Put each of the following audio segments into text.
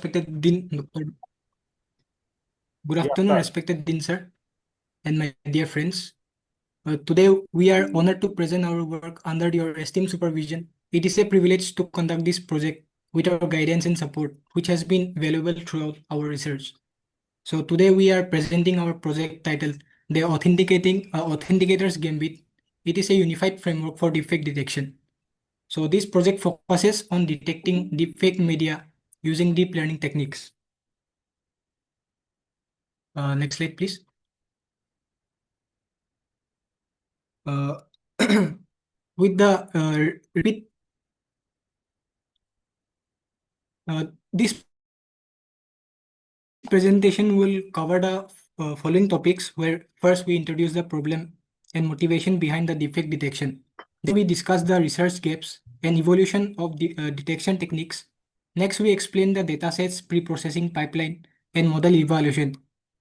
respected Dean. Good afternoon, respected Dean, sir, and my dear friends. Today, we are honored to present our work under your esteemed supervision. It is a privilege to conduct this project with our guidance and support, which has been valuable throughout our research. So today, we are presenting our project titled The Authenticator's Gambit. It is a unified framework for defect detection. So this project focuses on detecting deepfake media using deep learning techniques. Next slide, please. With the repeat, this presentation will cover the following topics, where first we introduce the problem and motivation behind the defect detection. Then we discuss the research gaps and evolution of the detection techniques. Next, we explain the datasets, pre-processing pipeline, and model evaluation.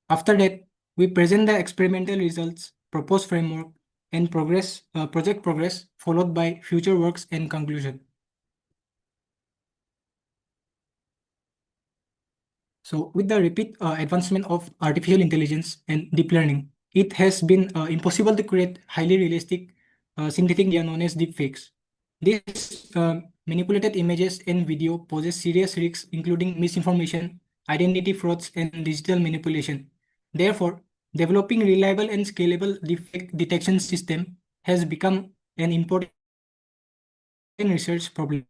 After that, we present the experimental results, proposed framework, and project progress, followed by future works and conclusion. So with the rapid advancement of artificial intelligence and deep learning, it has been impossible to create highly realistic synthetic media known as deepfakes. These manipulated images and video poses serious risks, including misinformation, identity frauds, and digital manipulation. Therefore, developing reliable and scalable deepfake detection system has become an important research problem.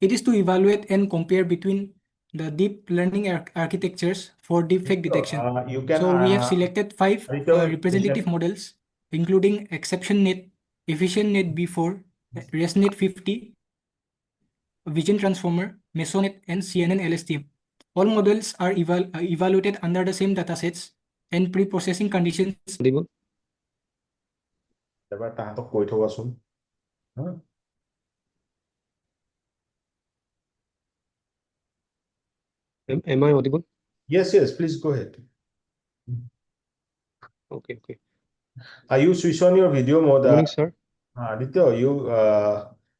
It is to evaluate and compare between the deep learning architectures for deepfake detection. So we have selected 5 representative models, including ExceptionNet, EfficientNet B4, ResNet 50, Vision Transformer, Mesonet, and CNN LSTM. All models are evaluated under the same datasets and pre-processing conditions. Am I audible? Yes, please go ahead. Okay. You switch on your video mode? Good morning, sir. Aditya, you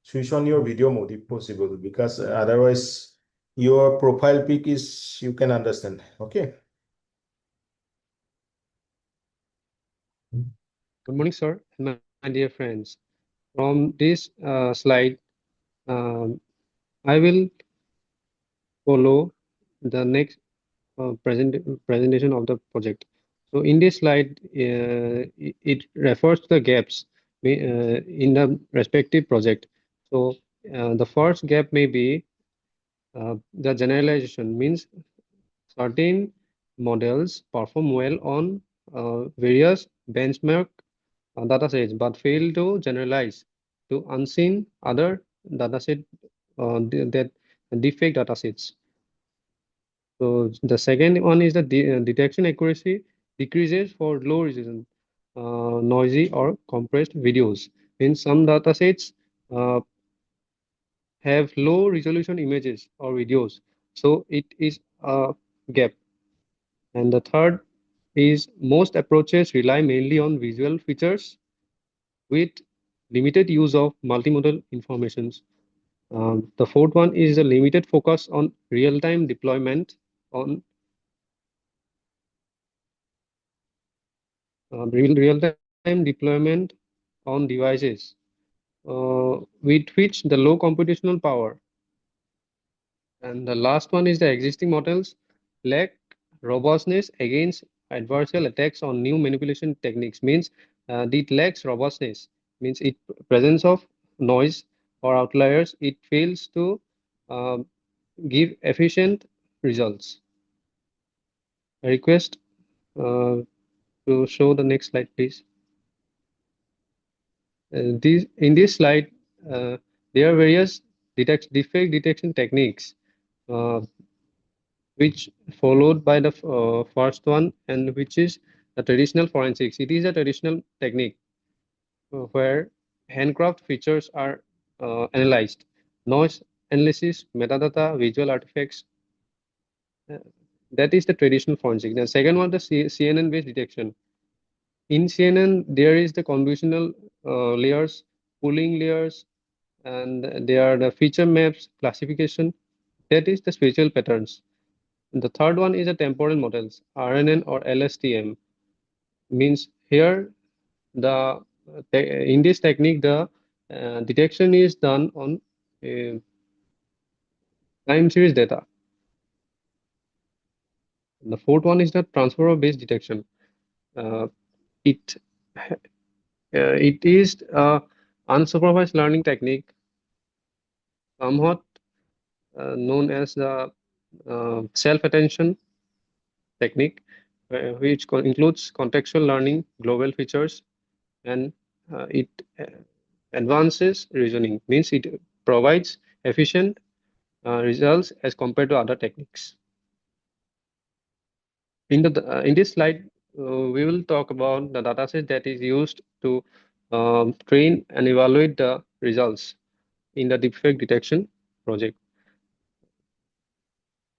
switch on your video mode if possible, because otherwise your profile pic is, you can understand. Okay. Good morning, sir, and my dear friends. From this slide, I will follow the next presentation of the project. So in this slide, it refers to the gaps in the respective project. So the first gap may be the generalization, means certain models perform well on various benchmark datasets, but fail to generalize to unseen other dataset that defect datasets. So the second one is the detection accuracy decreases for low resolution, noisy or compressed videos. In some datasets have low resolution images or videos, so it is a gap. And the third is most approaches rely mainly on visual features with limited use of multimodal informations. The fourth one is the limited focus on real-time deployment on real-time deployment on devices with which the low computational power. And the last one is the existing models lack robustness against adversarial attacks on new manipulation techniques. Means it lacks robustness, means it presence of noise or outliers, it fails to give efficient results. I request to show the next slide, please. In this slide, there are various defect detection techniques, which followed by the first one, and which is the traditional forensics. It is a traditional technique where handcraft features are analyzed, noise analysis, metadata, visual artifacts. That is the traditional forensic. The second one, the CNN-based detection. In CNN, there is the convolutional layers, pooling layers, and there are the feature maps, classification. That is the spatial patterns. The third one is the temporal models, RNN or LSTM. Means here in this technique the detection is done on time series data. The fourth one is the transformer based detection. Uh, it it is unsupervised learning technique, somewhat known as the self-attention technique, which includes contextual learning, global features, and it advances reasoning. Means it provides efficient results as compared to other techniques. In this slide, we will talk about the dataset that is used to train and evaluate the results in the deepfake detection project.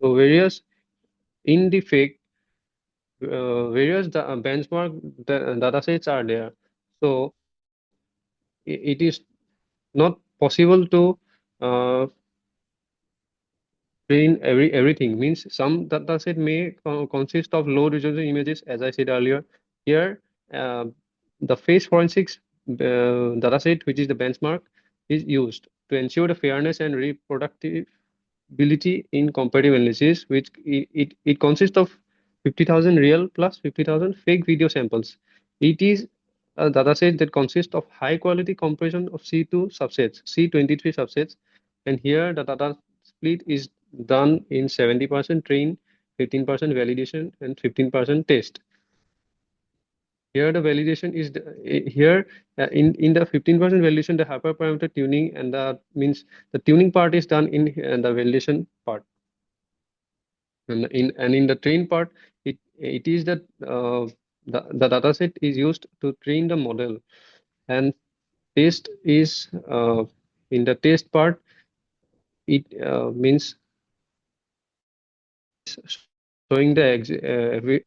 So in deepfake, various benchmark datasets are there. So it is not possible to uh, train everything. Means some dataset may consist of low resolution images, as I said earlier. Here, uh, the face forensics dataset, which is the benchmark, is used to ensure the fairness and reproducibility in comparative analysis, which it consists of 50,000 real plus 50,000 fake video samples. It is a dataset that consists of high quality comparison of C2 subsets, C23 subsets, and here the data split is done in 70% train, 15% validation, and 15% test. Here the validation is here in the 15% validation, the hyperparameter tuning and the means the tuning part is done in the validation part, and in the train part, it is that the data set is used to train the model, and test is in the test part. It means showing the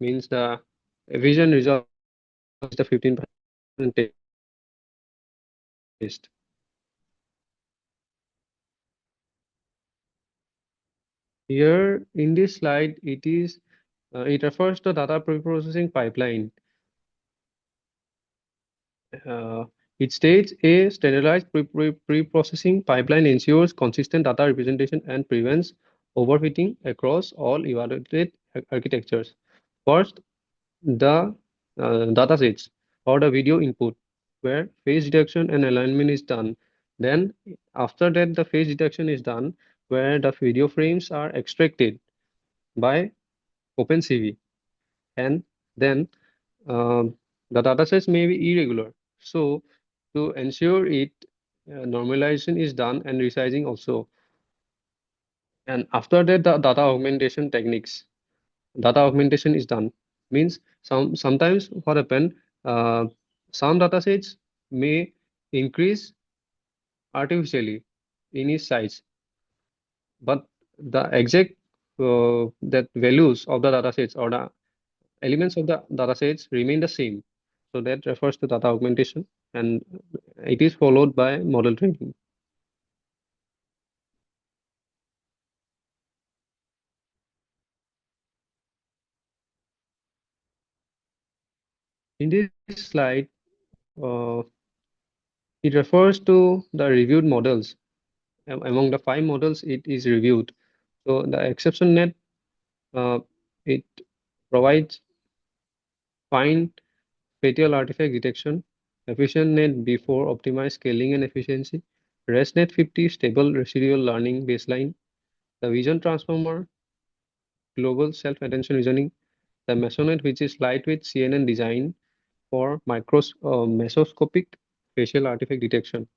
means the vision result is the 15% test. Here in this slide, it refers to data preprocessing pipeline. Uh, it states a standardized pre-processing pipeline ensures consistent data representation and prevents overfitting across all evaluated architectures. First, the data sets or the video input where face detection and alignment is done. Then after that, the face detection is done where the video frames are extracted by OpenCV, and then um, the datasets may be irregular. So to ensure it, normalization is done and resizing also. And after that, the data augmentation techniques, data augmentation is done. Means sometimes what happen, uh, some datasets may increase artificially in its size, but the exact that values of the datasets or the elements of the datasets remain the same. So that refers to data augmentation, and it is followed by model training. In this slide, uh, it refers to the reviewed models. Among the 5 models, it is reviewed. So the exception net, uh, it provides fine fatal artifact detection, efficient net before optimized scaling and efficiency, ResNet 50 stable residual learning baseline, the vision transformer, global self-attention reasoning, the Mesonet, which is lightweight CNN design for mesoscopic facial artifact detection,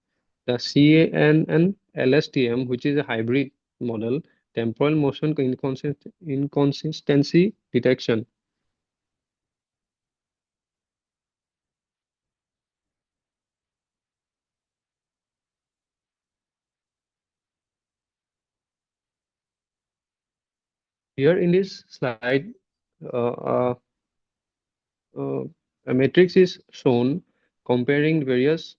the CANN LSTM, which is a hybrid model, temporal motion inconsistency detection. Here in this slide, uh, uh, a matrix is shown comparing various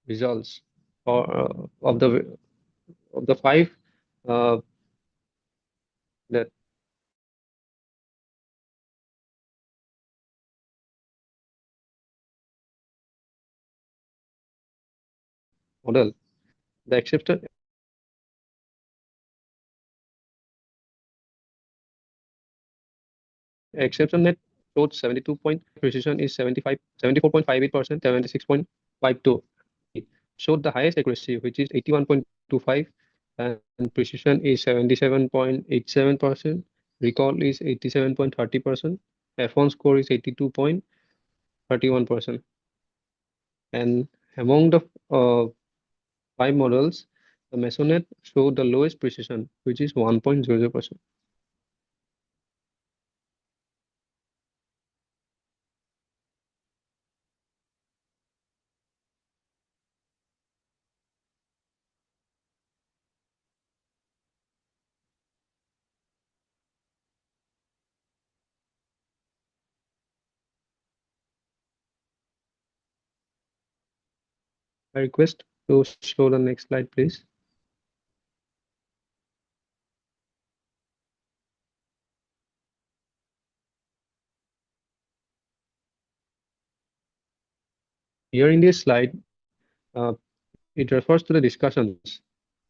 results or of the five uh, that model. The exception net showed 72 point precision is 74.58%, 76.52. It showed the highest accuracy, which is 81.25, and precision is 77.87%. Recall is 87.30%. F1 score is 82.31%. And among the five models, the Mesonet showed the lowest precision, which is 1.00%. I request to show the next slide, please. Here in this slide, uh, it refers to the discussions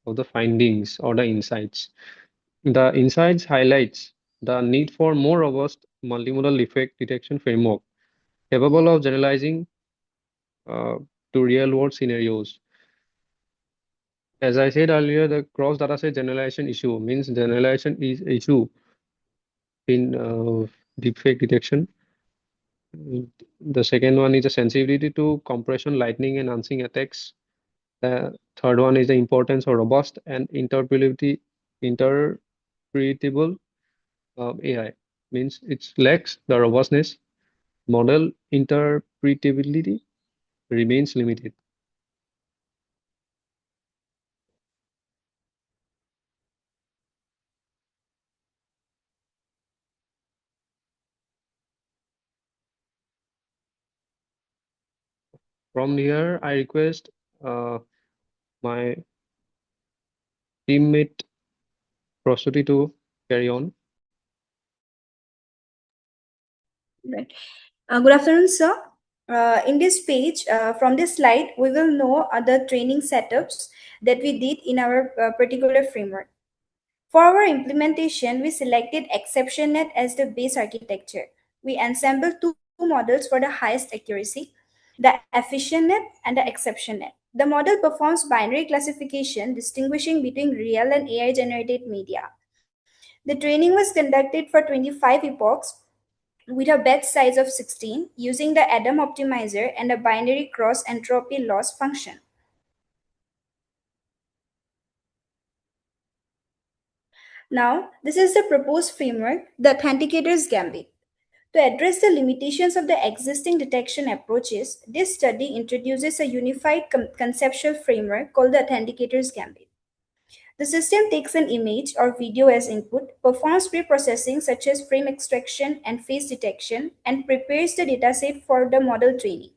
of the findings or the insights. The insights highlights the need for more robust multimodal defect detection framework capable of generalizing uh, to real-world scenarios. As I said earlier, the cross dataset generalization issue means generalization is issue in deepfake detection. The second one is the sensitivity to compression, lightning, and unseen attacks. The third one is the importance of robust and interpretable AI. Means it lacks the robustness. Model interpretability remains limited. From here, I request my teammate Prosody to carry on. Right. Good afternoon, sir. In this page, from this slide, we will know other training setups that we did in our particular framework. For our implementation, we selected ExceptionNet as the base architecture. We assembled two models for the highest accuracy, the EfficientNet and the ExceptionNet. The model performs binary classification, distinguishing between real and AI-generated media. The training was conducted for 25 epochs with a batch size of 16 using the Adam optimizer and a binary cross entropy loss function. Now, this is the proposed framework, the Authenticator's Gambit. To address the limitations of the existing detection approaches, this study introduces a unified conceptual framework called the Authenticator's Gambit. The system takes an image or video as input, performs pre-processing such as frame extraction and face detection, and prepares the dataset for the model training.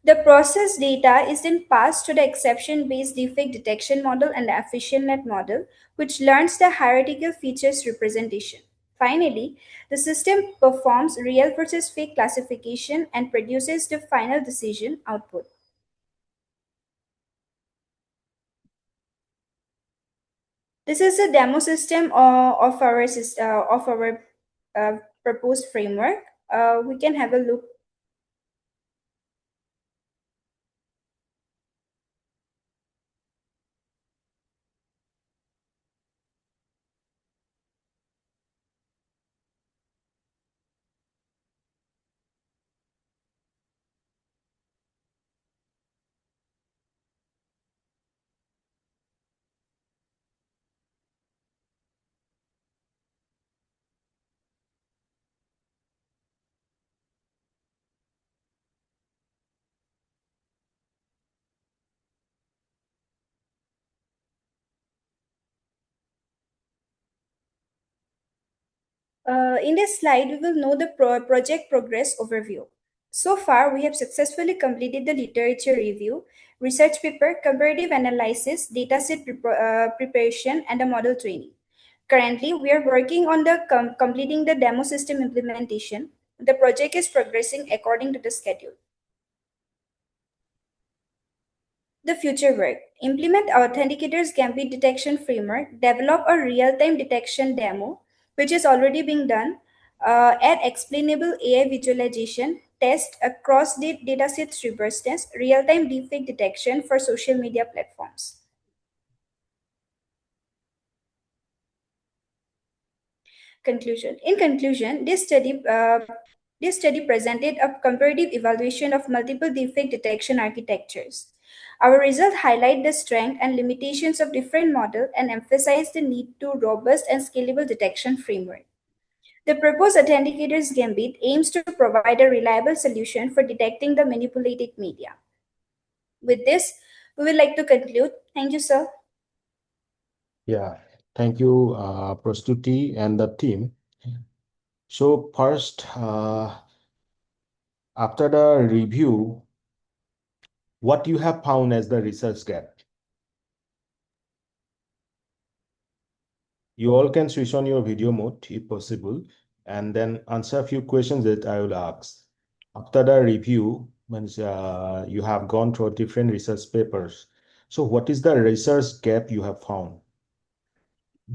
The processed data is then passed to the exception-based defect detection model and the EfficientNet model, which learns the hierarchical features representation. Finally, the system performs real versus fake classification and produces the final decision output. This is a demo system of our proposed framework. We can have a look. In this slide, we will know the project progress overview. So far, we have successfully completed the literature review, research paper, comparative analysis, dataset preparation, and the model training. Currently, we are working on the completing the demo system implementation. The project is progressing according to the schedule. The future work. Implement Authenticator's Gambit detection framework, develop a real-time detection demo, which is already being done, add explainable AI visualization, test across datasets reverse test, real-time deepfake detection for social media platforms. Conclusion. In conclusion, this study presented a comparative evaluation of multiple deepfake detection architectures. Our results highlight the strength and limitations of different models and emphasize the need to robust and scalable detection framework. The proposed Authenticator's Gambit aims to provide a reliable solution for detecting the manipulated media. With this, we would like to conclude. Thank you, sir. Yeah, thank you, Prastuti and the team. So first, after the review, what you have found as the research gap? You all can switch on your video mode if possible, and then answer a few questions that I will ask. After the review, means you have gone through different research papers. So what is the research gap you have found?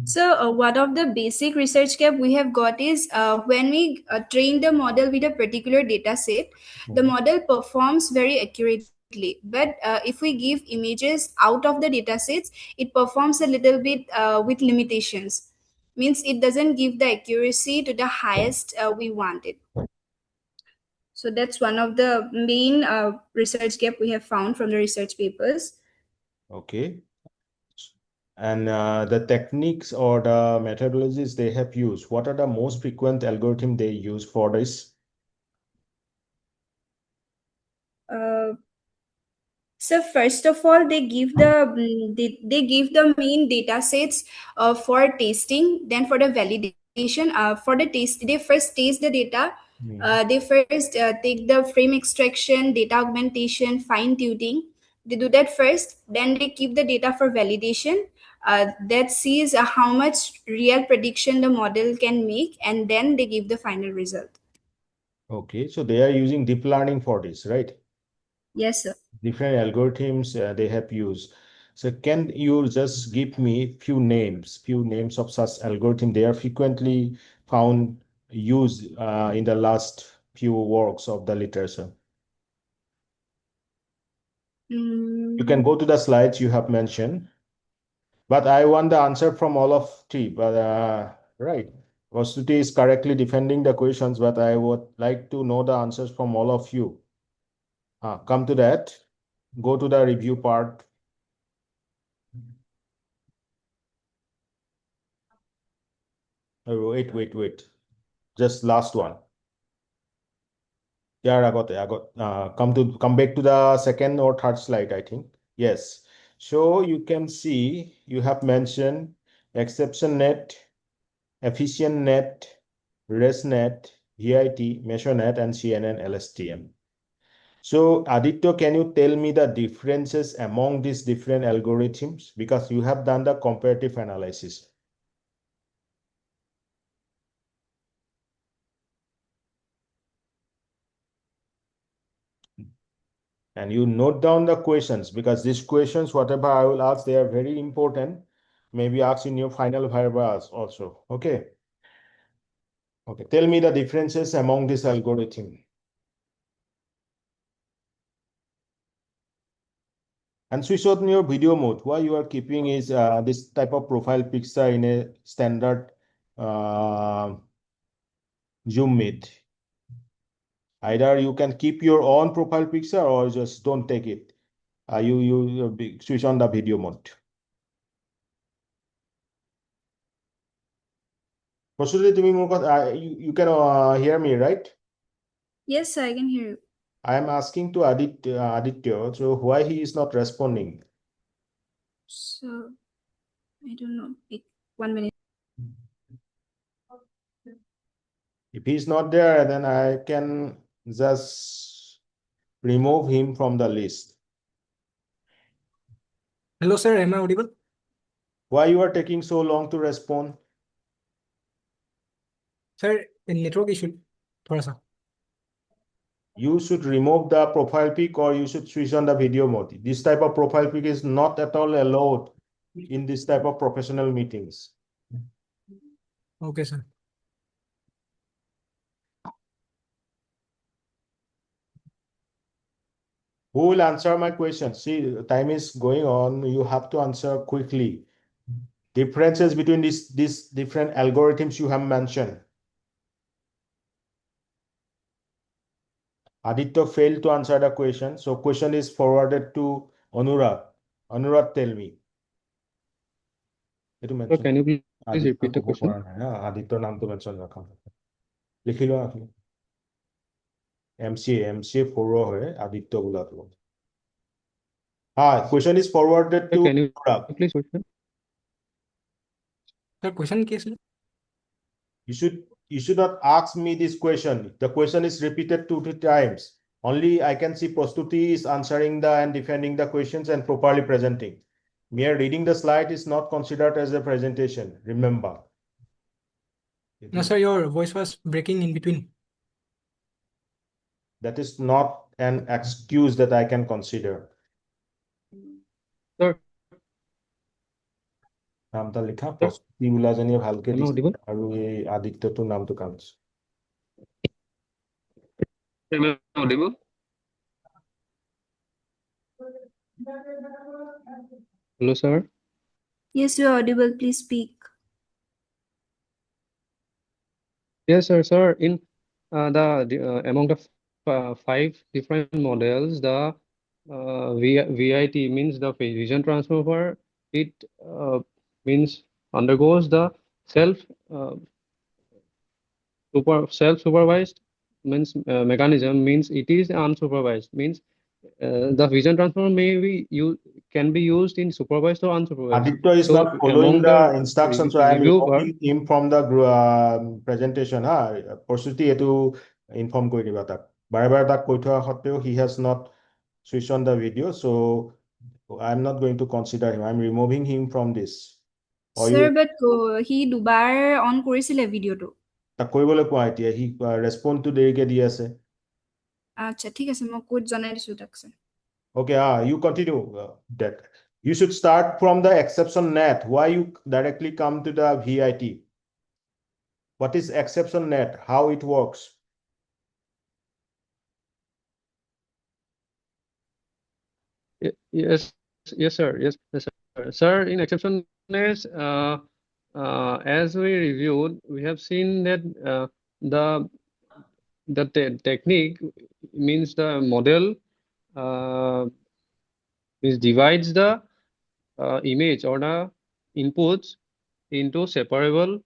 So, one of the basic research gap we have got is when we train the model with a particular data set, the model performs very accurately. But if we give images out of the data sets, it performs a little bit with limitations. Means it doesn't give the accuracy to the highest we wanted. So that's one of the main research gap we have found from the research papers. Okay. And the techniques or the methodologies they have used, what are the most frequent algorithm they use for this? So first of all, they give they give the main data sets for testing, then for the validation. For the test, they first test the data. They first take the frame extraction, data augmentation, fine tuning. They do that first. Then they keep the data for validation. That sees how much real prediction the model can make, and then they give the final result. Okay, so they are using deep learning for this, right? Yes, sir. Different algorithms they have used. So can you just give me few names of such algorithm they are frequently found used in the last few works of the literature? You can go to the slides you have mentioned, but I want the answer from all of three. But right, Vastuti is correctly defending the questions, but I would like to know the answers from all of you. Come to that. Go to the review part. Oh, wait. Just last one. Yeah, I got it. Come back to the second or third slide, I think. Yes. So you can see you have mentioned exception net, efficient net, ResNet, VIT, MeasureNet, and CNN LSTM. So Aditya, can you tell me the differences among these different algorithms? Because you have done the comparative analysis. And you note down the questions, because these questions, whatever I will ask, they are very important. Maybe ask in your final viva also. Okay. Okay. Tell me the differences among this algorithm. And switch on your video mode. Why you are keeping is this type of profile picture in a standard Zoom meet. Either you can keep your own profile picture or just don't take it. You switch on the video mode. You can hear me, right? Yes, sir, I can hear you. I am asking to Aditya, so why he is not responding? So, I don't know. 1 minute. If he's not there, then I can just remove him from the list. Hello, sir. Am I audible? Why you are taking so long to respond? Sir, network issue थोड़ा सा. You should remove the profile pic or you should switch on the video mode. This type of profile pic is not at all allowed in this type of professional meetings. Okay, sir. Who will answer my question? See, time is going on. You have to answer quickly. Differences between these different algorithms you have mentioned. Aditya failed to answer the question. So question is forwarded to Anurag. Anurag, tell me. So can you please repeat the question? Aditya নামটো mention ৰাখা লিখি লোৱা আপুনি MCA 4 হয় Aditya বোলাটো question is forwarded Sir, to can you Anurag. please question? Sir, question क्या है? You should not ask me this question. The question is repeated 2 times. Only I can see Prastuti is answering and defending the questions and properly presenting. Mere reading the slide is not considered as a presentation. Remember. No, sir, your voice was breaking in between. That is not an excuse that I can consider. Sir, নামটা লিখা Sir? প্ৰস্তুতি বোলাজনীয়ে ভালকে am I দিছে audible? আৰু এই আদিত্যটোৰ নামটো কামছে Am I audible? Hello, sir. Yes, you are audible. Please speak. Yes, sir. Sir, in among the 5 different models, the VIT means the vision transformer. It means undergoes the self-supervised means mechanism means it is unsupervised means the vision transformer can be used in supervised or unsupervised. Aditya is So not following among the the instructions, so I am reviewer, removing him from the presentation. Prastuti এইটো inform কৰি দিবা তাক বাৰে বাৰে তাক কৈ থোৱা সত্ত্বেও he has not switched on the video, so I am not going to consider him. I am removing him from this. Or Sir, you but he দুবাৰ on কৰিছিলে ভিডিঅ'টো তাক কৰিবলৈ কোৱা এতিয়া সি ৰেছপন্ডটো দেৰিকে দি আছে আচ্ছা ঠিক আছে মই কোড জনাই দিছো তাক sir Okay, you continue that. You should start from the exception net. Why you directly come to the VIT? What is exception net? How it works? yes, sir. Yes, sir. Sir, in exceptionness, as we reviewed, we have seen that the technique means the model divides the image or the inputs into separable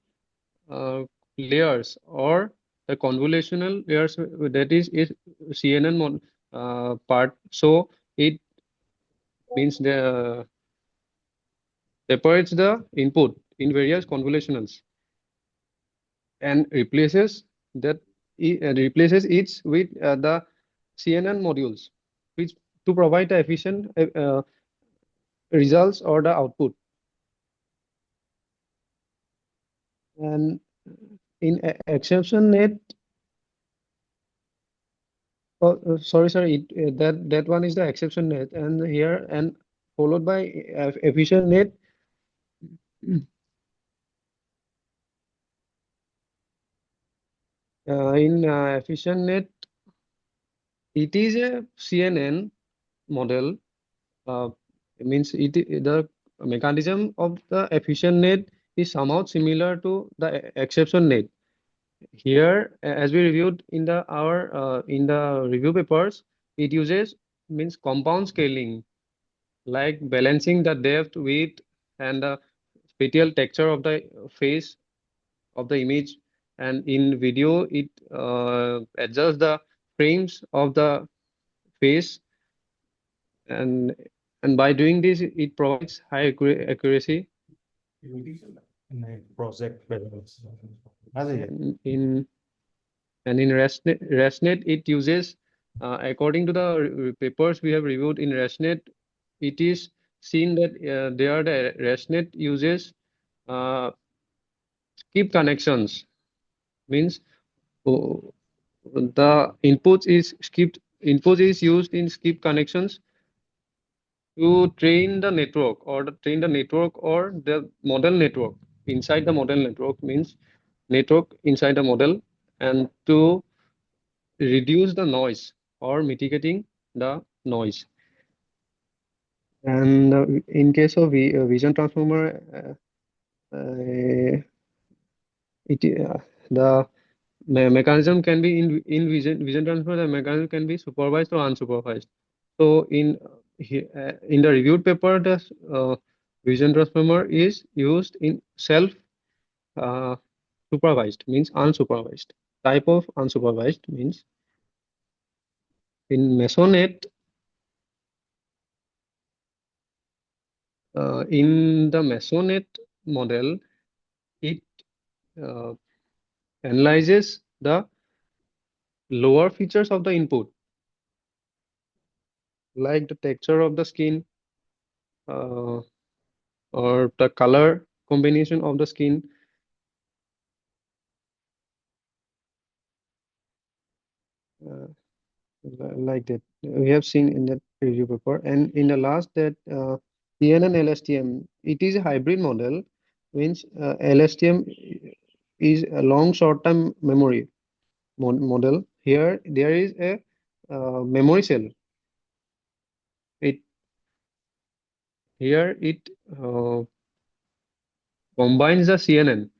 layers or the convolutional layers, that is CNN part. So it means the separates the input in various convolutionals and replaces each with the CNN modules, which to provide the efficient results or the output. And in exception net, sorry, sir, that one is the exception net, and here and followed by efficient net. In efficient net, it is a CNN model. Means the mechanism of the efficient net is somehow similar to the exception net. Here, as we reviewed in the review papers, it uses means compound scaling, like balancing the depth, width, and the spatial texture of the face of the image. And in video, it adjusts the frames of the face, and by doing this, it provides high accuracy. Project In And in ResNet, it uses, according to the papers we have reviewed in ResNet, it is seen that the ResNet uses skip connections, means the input is used in skip connections to train the network or the model network inside the model network, means network inside the model, and to reduce the noise or mitigating the noise. And in case of vision transformer, the mechanism can be in vision transfer. The mechanism can be supervised or unsupervised. So in the reviewed paper, the vision transformer is used in self supervised, means unsupervised type of unsupervised, means in Mesonet. In the Mesonet model, it analyzes the lower features of the input, like the texture of the skin, or the color combination of the skin. Like that we have seen in that review paper. And in the last, that CNN LSTM, it is a hybrid model, means LSTM is a long short-term memory model. Here there is a memory cell. It combines the CNN.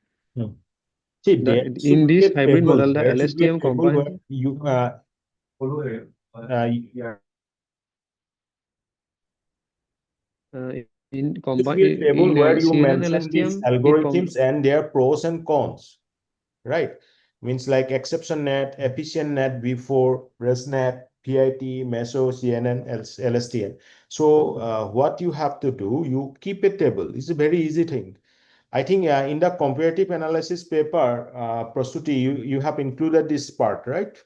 See, there In should be this a hybrid table. model, the There should be a LSTM table where combines. you In should combine be a table in where you CNN mention these LSTM, algorithms and their pros and cons, right? Means like exception net, efficient net, V4, ResNet, PIT, Meso, CNN, LSTM. So what you have to do, you keep a table. It's a very easy thing. I think in the comparative analysis paper, Prastuti, you have included this part, right?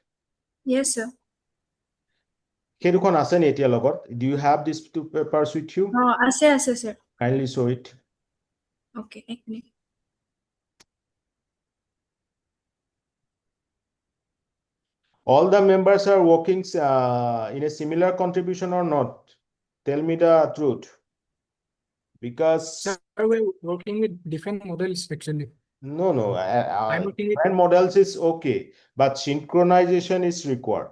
Yes, sir. সেইদুখন আছে নে এতিয়া লগত? Do you have these two papers with you? আছে, sir. Kindly show it. Okay, এক minute. All the members are working in a similar contribution or not? Tell me the truth. Because Sir, we're working with different models actually. no, I'm working with different models is okay, but synchronization is required.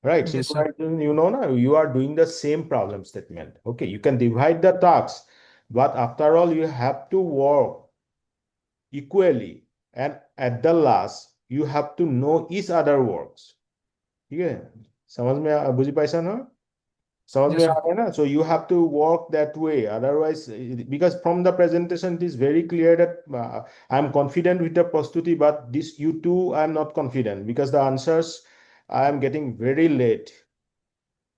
Right, Yes, sir. synchronization, you know, you are doing the same problem statement. Okay, you can divide the tasks, but after all, you have to work equally, and at the last, you have to know each other works. ठीक है, समझ में बुझी पाइसा ना? समझ Yes, में sir. आ रहा है ना? So you have to work that way. Otherwise, because from the presentation, it is very clear that I'm confident with the Prastuti, but this you two, I'm not confident because the answers I am getting very late.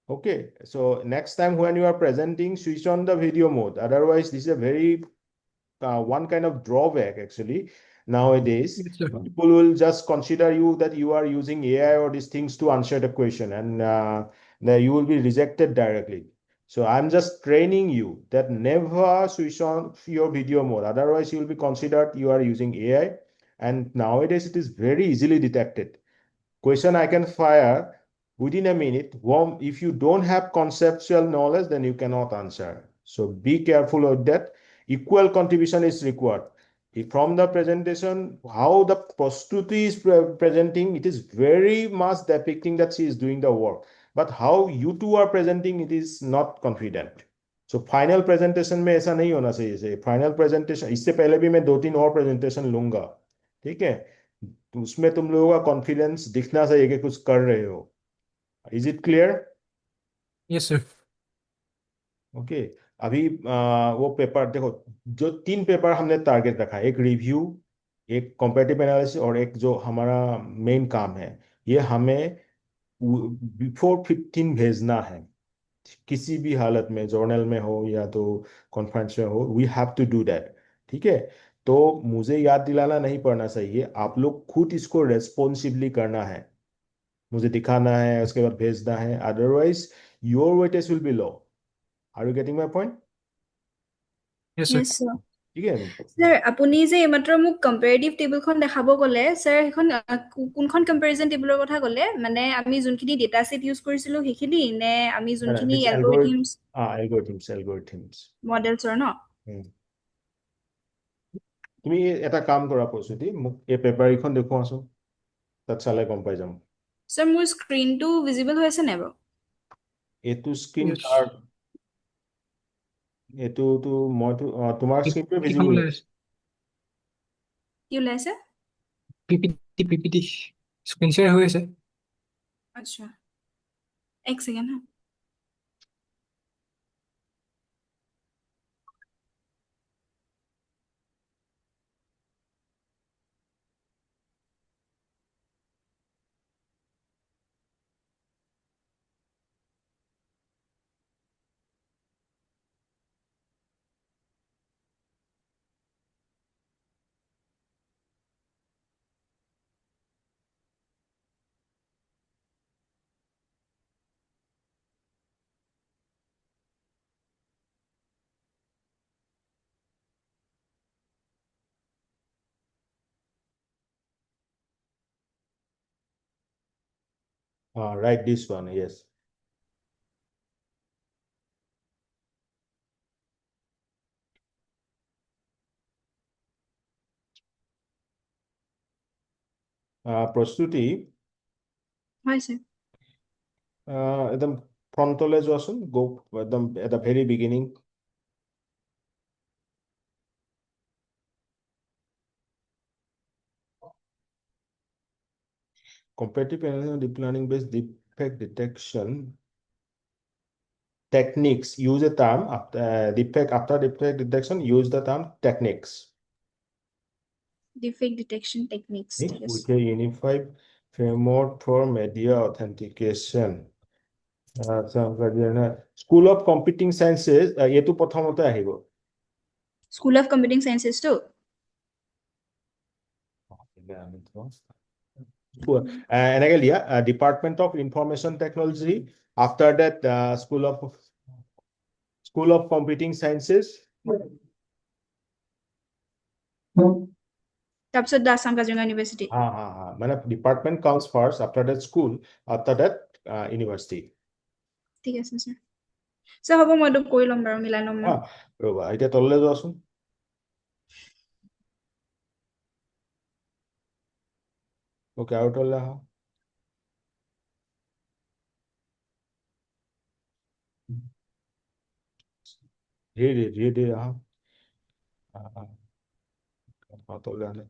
Okay, so next time when you are presenting, switch on the video mode. Otherwise, this is a very one kind of drawback actually nowadays. Yes, sir. People will just consider you that you are using AI or these things to answer the question, and you will be rejected directly. So I'm just training you that never switch on your video mode. Otherwise, you will be considered you are using AI. And nowadays, it is very easily detected. Question I can fire within a minute. If you don't have conceptual knowledge, then you cannot answer. So be careful of that. Equal contribution is required. From the presentation, how the Prastuti is presenting, it is very much depicting that she is doing the work. But how you two are presenting, it is not confident. So final presentation में ऐसा नहीं होना चाहिए. Final presentation, इससे पहले भी मैं 2-3 और presentation लूंगा. ठीक है? तो उसमें तुम लोगों का कॉन्फिडेंस दिखना चाहिए कि कुछ कर रहे हो. Is it clear? Yes, sir. Okay, अभी वो पेपर देखो, जो 3 पेपर हमने टारगेट रखा है, एक रिव्यू, एक कॉम्पेटिटिव एनालिसिस और एक जो हमारा मेन काम है, ये हमें बिफोर 15 भेजना है. किसी भी हालत में, जर्नल में हो या तो कॉन्फ्रेंस में हो, we have to do that. ठीक है, तो मुझे याद दिलाना नहीं पड़ना चाहिए, आप लोग खुद इसको रेस्पॉन्सिबली करना है, मुझे दिखाना है, उसके बाद भेजना है, otherwise your weightage will be low. Are you getting my point? Yes, sir. Yes, sir. ठीक है। Sir, আপুনি যে এইমাত্ৰ মোক কম্পেৰেটিভ টেবুলখন দেখাব ক'লে, স্যাৰ সেইখন কোনখন কম্পেৰিজন টেবুলৰ কথা ক'লে? মানে আমি যোনখিনি ডেটা ছেট ইউজ কৰিছিলোঁ সেইখিনি নে আমি যোনখিনি এলগৰিথমছ এলগৰিথমছ মডেলছৰ ন? তুমি এটা কাম কৰা প্ৰস্তুতি, মোক এই পেপাৰখন দেখুৱাচোন, তাত চালে গম পাই যাম। স্যাৰ মোৰ স্ক্ৰীনটো ভিজিবল হৈ আছে নাই বাৰু? এইটো স্ক্ৰীন Yes. কাৰ, এইটোতো মইতো তোমাৰ স্ক্ৰীনটো PPT ভিজিবল ওলাই আছে। কি ওলাইছে? PPT স্ক্ৰীন শ্বেয়াৰ হৈ আছে। আচ্ছা, এক ছেকেণ্ড হা। Right, this one, yes. প্ৰস্তুতি, হয় স্যাৰ। একদম ফ্ৰণ্টলৈ যোৱাচোন, গো একদম at the very beginning. Comparative analysis, deep learning based defect detection techniques use a term after defect detection, use the term techniques defect detection techniques, ঠিক আছে। with a unified framework for media authentication. School of Computing Sciences, এইটো প্ৰথমতে আহিব। School of computing চায়েন্সেছটো? এনেকে লিয়া, Department of Information Technology, after that School of Computing Sciences, তাৰপিছত the Assam Kaziranga university. মানে department comes first, after that school, after that university. ঠিক আছে স্যাৰ। স্যাৰ হ'ব, মই এইটো কৰি ল'ম বাৰু, মিলাই ল'ম মই। ৰবা, এতিয়া তললৈ যোৱাচোন। ওকে, আৰু তললৈ আহা। ধীৰে ধীৰে আহা। তললৈ আহা।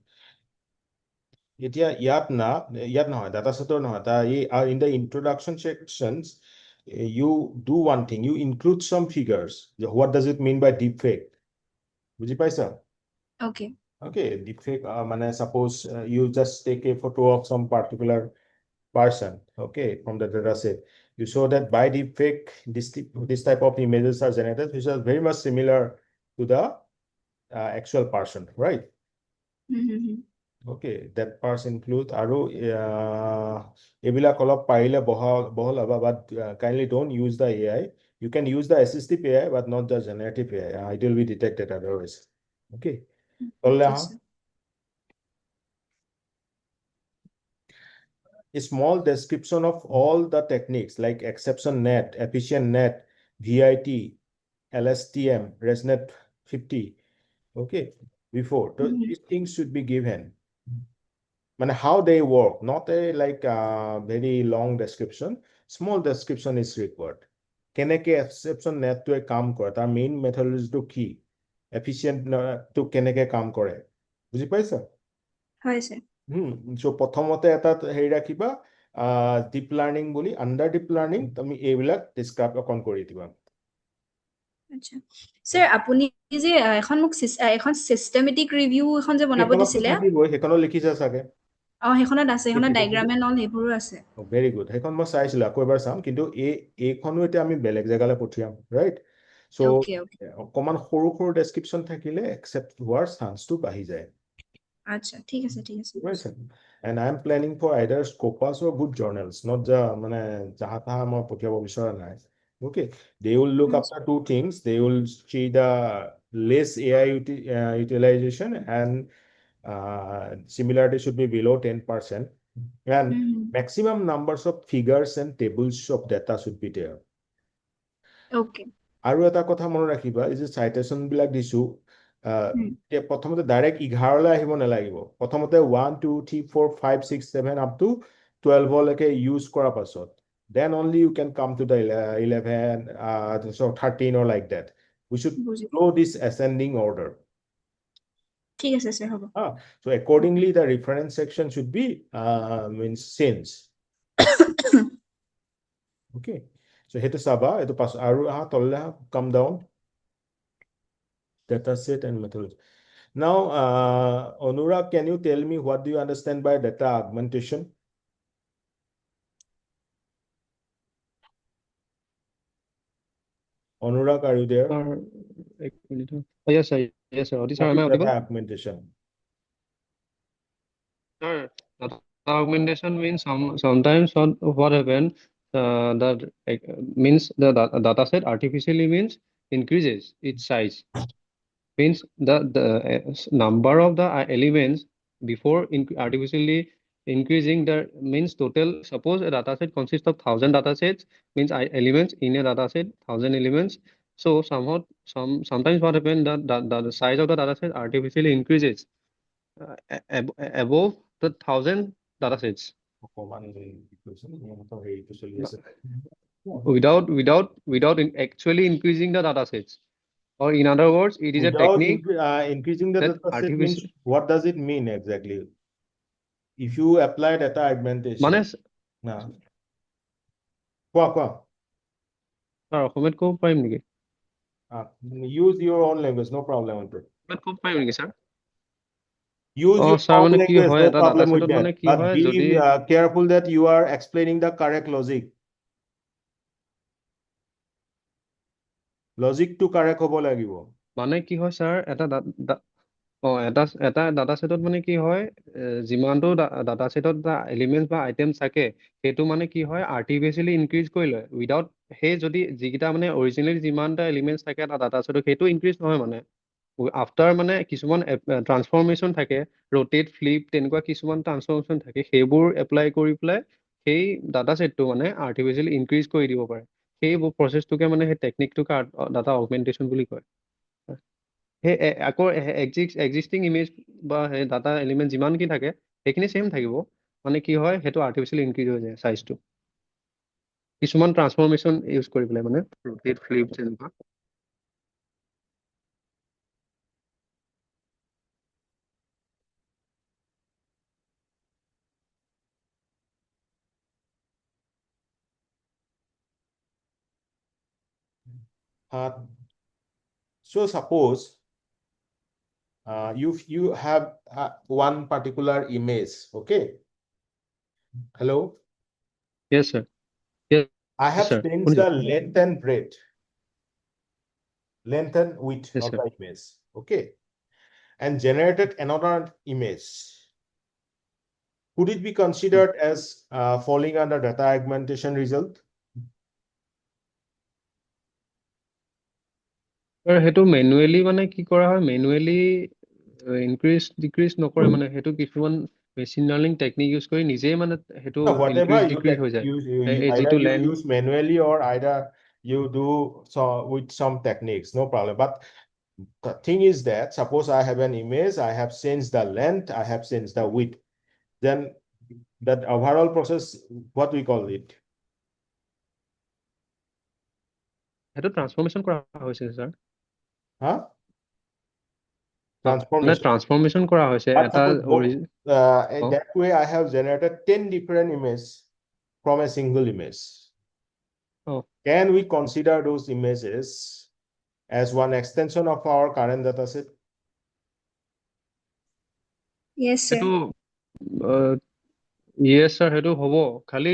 এতিয়া ইয়াত নহয়, ডাটা সেটৰ নহয়, in the introduction sections, you do one thing, you include some figures. What does it mean by deepfake? বুজি পাইছা? Okay, deepfake, মানে suppose you just take a photo of some particular person, okay, from the data set. You show that by deepfake, this type of images are generated, which are very much similar to the actual person, right? Okay, that parts include আৰু এইবিলাক অলপ পাৰিলে বহলাবা, but kindly don't use the AI. You can use the assistive AI, but not the generative AI. It will be detected otherwise. Okay. A small description of all the techniques like exception net, efficient net, VIT, LSTM, ResNet 50. Okay, before these things should be given. And how they work, not a very long description, small description is required. Keneke exception net to a কাম কৰে, তাৰ main methodology to কি, efficient to keneke কাম কৰে, বুজি পাইছা? হয় sir. so প্ৰথমতে এটা হেৰি ৰাখিবা, ডিপ লাৰ্নিং বুলি, আন্ডাৰ ডিপ লাৰ্নিং তুমি এইবিলাক ডিসক্ৰাইব অকন কৰি দিবা। আচ্ছা স্যাৰ, আপুনি যে এখন সিস্টেমেটিক ৰিভিউ এখন যে বনাব দিছিলে, সেইখনো লিখিছা চাগে? সেইখনত আছে, সেইখনত ডায়াগ্ৰাম এণ্ড অল সেইবোৰো আছে। ভেৰি গুড, সেইখন মই চাইছিলো, আকৌ এবাৰ চাম, কিন্তু এইখনো এতিয়া আমি বেলেগ জেগালৈ পঠিয়াম, ৰাইট? So Okay, okay. অকমান সৰু ডেসক্ৰিপশন থাকিলে accept হোৱাৰ চান্সটো বাঢ়ি যায় আচ্ছা, ঠিক আছে, ঠিক আছে। Right. And I'm planning for either Scopus or good journals, not the jaha taha ma pothiabo bisora nai. Okay, they will look Yes. after two things. They will see the less AI utilization and similarity should be below 10%. And Mhm. maximum numbers of figures and tables of data should be there. Okay. আৰু এটা কথা মনত ৰাখিবা এই যে citation বিলাক দিছো Hmm. প্ৰথমতে direct 11 লৈ আহিব নালাগিব প্ৰথমতে 1 2 3 4 5 6 7 up to 12 লৈকে ইউজ কৰাৰ পাছত then only you can come to the 11 so 13 or like that we should বুজিছো। follow this ascending order ঠিক আছে স্যার, হ'ব। so accordingly the reference section should be means since okay so hetu saba etu pas aru aha tolle come down data set and methodology. Now, Anurag, can you tell me what do you understand by data augmentation? Anurag, are you there? Ek minute. Oh, yes, sir. Yes, sir. Sir, What am I is audible? data augmentation? Sir, data augmentation means sometimes what happens that means the data set artificially means increases its size. Means the number of the elements before artificially increasing the means total. Suppose a data set consists of 1,000 data sets, means elements in a data set, 1,000 elements. So sometimes what happens that the size of the data set artificially increases above the 1,000 data sets without actually increasing the data sets. Or in other words, it is a Without technique increasing the that data set means what does it mean exactly? If you apply data augmentation, মানে কোৱা sir অসমীয়াত ক'ব পাৰিম নেকি? use your own language, no problem with it. অসমীয়াত ক'ব পাৰিম নেকি sir? Use your sir own মানে কি language, হয় no এটা problem ডাটা with সেটত that. মানে কি But হয় be যদি careful that you are explaining the correct logic. Logic to correct হ'ব লাগিব। মানে কি হয় স্যাৰ এটা এটা ডাটা সেটত মানে কি হয় যিমানটো ডাটা সেটত এলিমেন্টস বা আইটেমছ থাকে সেইটো মানে কি হয় আৰ্টিফিচিয়েলি ইনক্ৰিজ কৰি লয় উইদাউট সেই যদি যিকেইটা মানে অৰিজিনেলি যিমানটা এলিমেন্টছ থাকে এটা ডাটা সেটত সেইটো ইনক্ৰিজ নহয় মানে আফটাৰ মানে কিছুমান ট্ৰান্সফৰ্মেশ্যন থাকে ৰোটেট ফ্লিপ তেনেকুৱা কিছুমান ট্ৰান্সফৰ্মেশ্যন থাকে সেইবোৰ এপ্লাই কৰি পেলাই সেই ডাটা সেটটো মানে আৰ্টিফিচিয়েলি ইনক্ৰিজ কৰি দিব পাৰে সেই প্ৰচেছটোকে মানে সেই টেকনিকটোকে ডাটা অগমেন্টেশ্যন বুলি কয় সেই আকৌ এক্সিষ্টিং ইমেজ বা সেই ডাটা এলিমেণ্ট যিমান কি থাকে সেইখিনি চেম থাকিব মানে কি হয় সেইটো আৰ্টিফিচিয়েলি ইনক্ৰিজ হৈ যায় চাইজটো কিছুমান ট্ৰান্সফৰ্মেশ্যন ইউজ কৰি পেলাই মানে ৰোটেট ফ্লিপ তেনেকুৱা So suppose you have one particular image, okay? Hello? Yes, sir. Yes, I have sir. changed the length and breadth, length and width Yes, of sir. the image, okay? And generated another image. Could it be considered as falling under data augmentation result? সেইটো manually মানে কি কৰা হয় manually increase decrease নকৰে মানে সেইটো কিছুমান machine learning technique use কৰি নিজেই মানে সেইটো Whatever ইনক্ৰিজ you ডিক্ৰিজ হৈ যায় either যিটো you length use manually or either you do so with some techniques, no problem. But the thing is that suppose I have an image, I have changed the length, I have changed the width, then that overall process, what we call it? সেইটো transformation কৰা হৈছে sir Huh? মানে Transformation. Transformation কৰা হৈছে But এটা suppose in that way I have generated 10 different images from a single image. Oh. Can we consider those images as one extension of our current data set? Yes, sir. সেইটো yes sir সেইটো হ'ব খালি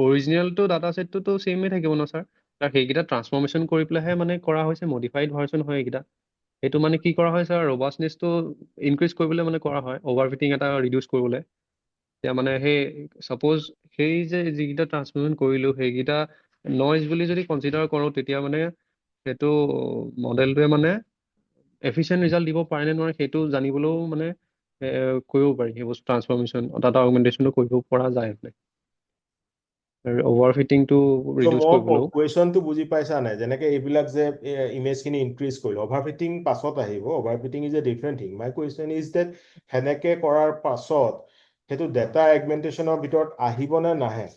অৰিজিনেলটো data ছেটটোতো চেমেই থাকিব ন sir তাৰ সেইকেইটা transformation কৰি পেলাইহে মানে কৰা হৈছে, মডিফাইড ভাৰ্চন হয় এইকেইটা। সেইটো মানে কি কৰা হৈছে, ৰবাষ্টনেছটো ইনক্ৰিজ কৰিবলৈ মানে কৰা হয়, অভাৰফিটিং এটা ৰিডিউচ কৰিবলৈ। এতিয়া মানে সেই চাপ'জ সেই যে যিকেইটা ট্ৰান্সফৰ্মেশ্যন কৰিলোঁ সেইকেইটা নইজ বুলি যদি কনচিডাৰ কৰোঁ, তেতিয়া মানে সেইটো মডেলটোৱে মানে এফিচিয়েণ্ট ৰিজাল্ট দিব পাৰে নে নোৱাৰে সেইটো জানিবলৈও মানে কৰিব পাৰি, সেই বস্তু ট্ৰান্সফৰ্মেশ্যন ডাটা অগমেণ্টেশ্যনটো কৰিব পৰা যায় মানে অভাৰফিটিংটো So ৰিডিউচ মোৰ কৰিবলৈও। কুৱেশ্যনটো বুজি পাইছা নাই? যেনেকে এইবিলাক যে ইমেজখিনি ইনক্ৰিজ কৰিলো, অভাৰফিটিং পাছত আহিব, overfitting is a different thing. My question is that সেনেকে কৰাৰ পাছত সেইটো ডাটা এগমেণ্টেশ্যনৰ ভিতৰত আহিব নে নাহে?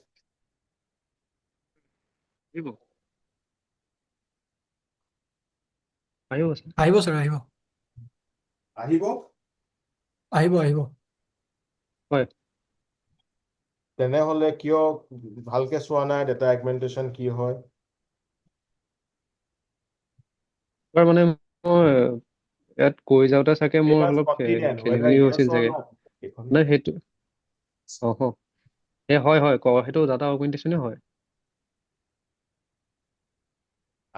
আহিব আহিব sir। আহিব ছাৰ, আহিব আহিব? আহিব আহিব। হয়। তেনেহলে কিয় ভালকে চোৱা নাই ডাটা এগমেণ্টেশ্যন কি হয়? তাৰ মানে মই ইয়াত কৈ যাওঁতে চাগে They মোৰ must অলপ confident খেলি whether মেলি yes হৈছিল or চাগে। no. এইখন নাই সেইটো হয় হয় সেইটো ডাটা অগমেণ্টেশ্যনে হয়।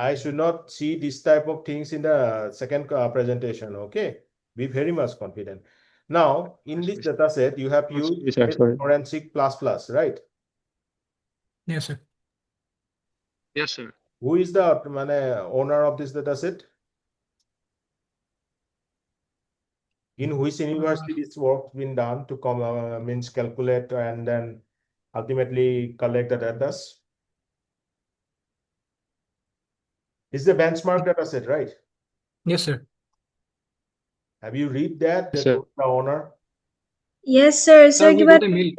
I should not see this type of things in the second presentation, okay? Be very much confident. Now, in this data set, you have used Sorry. forensic plus, right? Yes, sir. Yes sir। Who is the owner of this data set? In which university this work been done to means calculate and then ultimately collect the data? This is the benchmark data set, right? Yes, sir. Have you read that? Yes, That sir। who's the owner? Yes, sir. Sir, Sir, we kiba got a mail.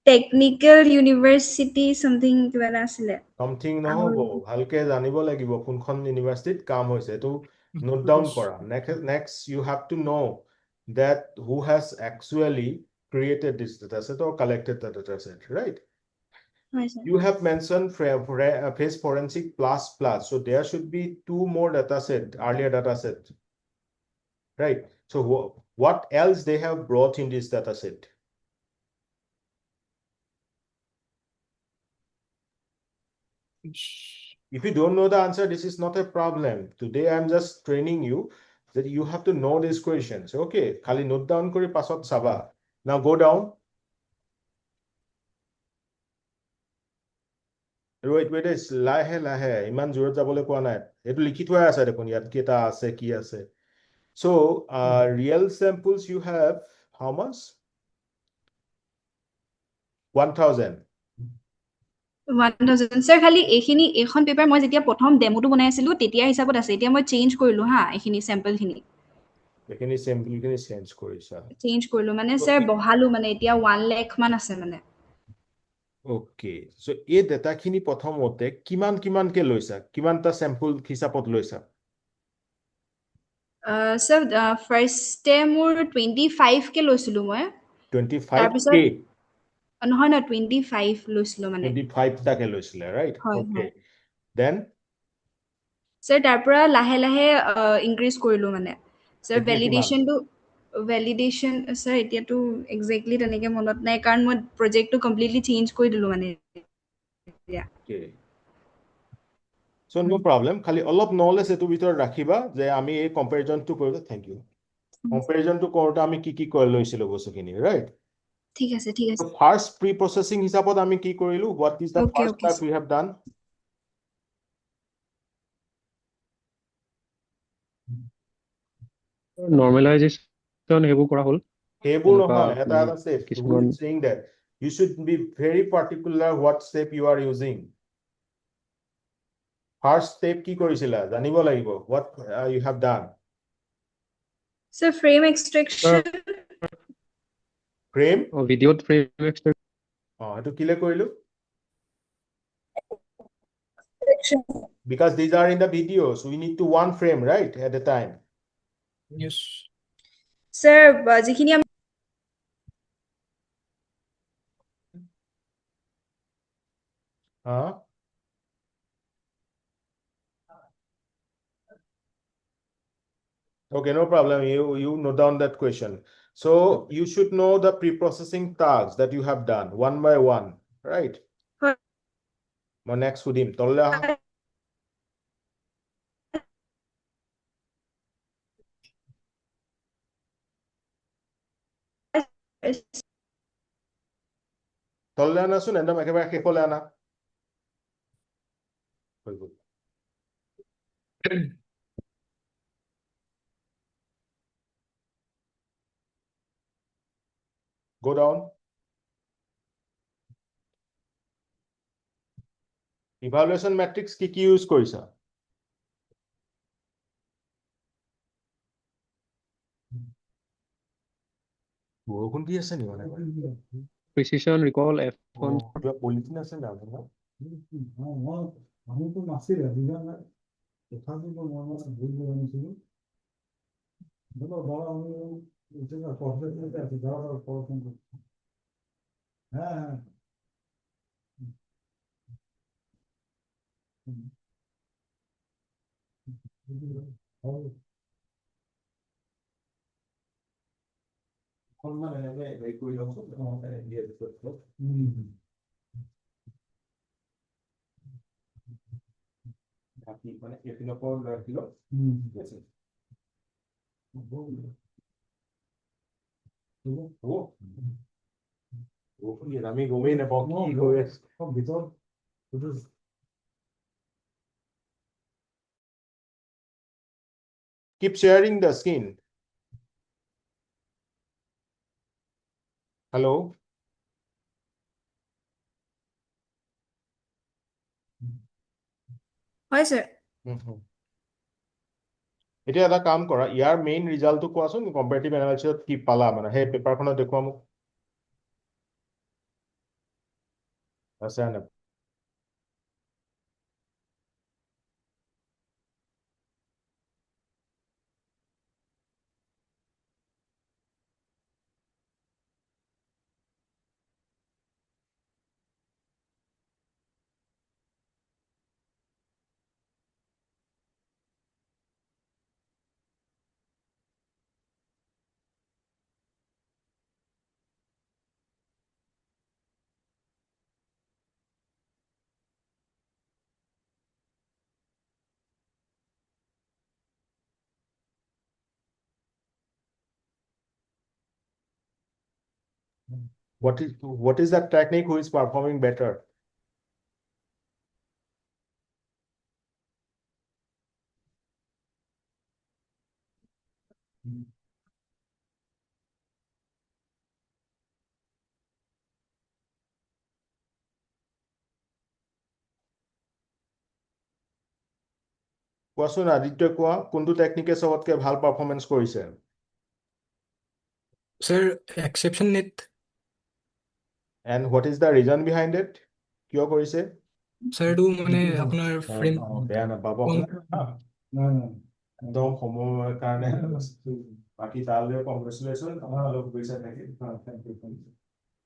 technical university something kiba na asile. Something নহব, ভালকে জানিব লাগিব কোনখন ইউনিভাৰ্সিটিত কাম হৈছে তো note down কৰা। Next you have to know that who has actually created this data set or collected the data set, right? Yes, sir. You have mentioned face forensic plus. So there should be two more data set, earlier data set, right? So what else they have brought in this data set? If you don't know the answer, this is not a problem. Today I'm just training you that you have to know these questions. Okay, khali note down kori pasot saba. Now go down. Wait, lahe iman jorat jabole koa nai. Etu likhi thoi ase dekhun yat keta ase ki ase. So real samples you have how much? 1000. 1000 sir, খালি এইখিনি এখন paper মই যেতিয়া প্ৰথম ডেমোটো বনাইছিলো তেতিয়া হিচাপত আছে। এতিয়া মই চেঞ্জ কৰিলো হা, এইখিনি স্যাম্পল খিনি এখিনি sample খিনি চেঞ্জ কৰিছা। চেঞ্জ কৰিলো মানে স্যাৰ বহালো মানে এতিয়া 1 লাখ মান আছে মানে। ওকে, সো এই ডেটা খিনি প্ৰথমতে কিমান কে লৈছা? কিমানটা স্যাম্পল হিচাপত লৈছা? স্যাৰ ফাৰ্স্টে মোৰ 25 কে লৈছিলো মই। 25K? নহয় 25 লৈছিলো মানে। 25 টাকে লৈছিলে, right? হয়, Okay. Then স্যাৰ তাৰ পৰা লাহে লাহে ইনক্ৰিজ কৰিলো মানে। স্যাৰ এতিয়া কিমান? ভেলিডেশন স্যাৰ এতিয়াতো এক্স্যাক্টলি তেনেকে মনত নাই কাৰণ মই প্ৰজেক্টটো কমপ্লিটলি চেঞ্জ কৰি দিলো মানে। Okay. So no problem. খালি অলপ knowledge এটো ভিতৰত ৰাখিবা যে আমি এই কম্পেৰিজনটো কৰোতে thank you. কম্পেৰিজনটো কৰোতে আমি কি কৰি লৈছিলো বস্তুখিনি, right? ঠিক আছে ঠিক আছে। So first pre-processing হিচাপত আমি কি কৰিলো? What is the Okay, first okay. step we have done? নৰ্মেলাইজেশ্যন সেইবোৰ কৰা হ'ল। সেইবোৰ নহয়, এটা step. Who কিছুমান is saying that? You should be very particular what step you are using. First step কি কৰিছিলা? জানিব লাগিব what you have done. Sir, frame extraction. Frame? ভিডিঅ'ত ফ্ৰেম এক্সট্ৰেক্ট এটো কিলে কৰিলো? Extraction. Because these are in the video, so we need to one frame, right, at a time. Yes. Sir, যিখিনি আমি Okay, no problem. You note down that question. So you should know the pre-processing tasks that you have done one by one, right? হয়। My next সুধিম তললে আহা। আনাচোন একদম একেবাৰে শেষলৈ আনা হৈ গ'ল go down evaluation matrix কি কি ইউজ কৰিছা বৰষুণ দি আছে নি মানে Precision recall F1 কিবা পলিথিন আছে না আপোনাৰ আমিতো নাছিল তথাপিতো মই ভুল জানিছিলো ধরো আমি পড়াশোনাতে আছি ধরো পড়াশোনা হ্যাঁ হ্যাঁ মানে এপিনৰ পৰা লৈ আহিলো আমি গমেই নাপাওঁ কি হৈ আছে ভিতৰত keep sharing the screen hello হয় স্যার এতিয়া এটা কাম কৰা ইয়াৰ মেইন ৰিজাল্টটো কোৱাচোন কম্পাৰেটিভ এনালাইসিছত কি পালা মানে সেই পেপাৰখনত দেখুৱা মোক আছে না what is that technique who is performing better কোৱাচোন আদিত্য কোৱা কোনটো টেকনিকে সবতকে ভাল পারফরম্যান্স কৰিছে sir exception net and what is the reason behind it কিয় কৰিছে স্যার এইটো মানে আপোনাৰ ফ্ৰেম বেয়া নাপাব একদম সময়ৰ কাৰণে বাকি তালৈ কংগ্ৰেচুলেশ্যন অলপ পইচা থাকে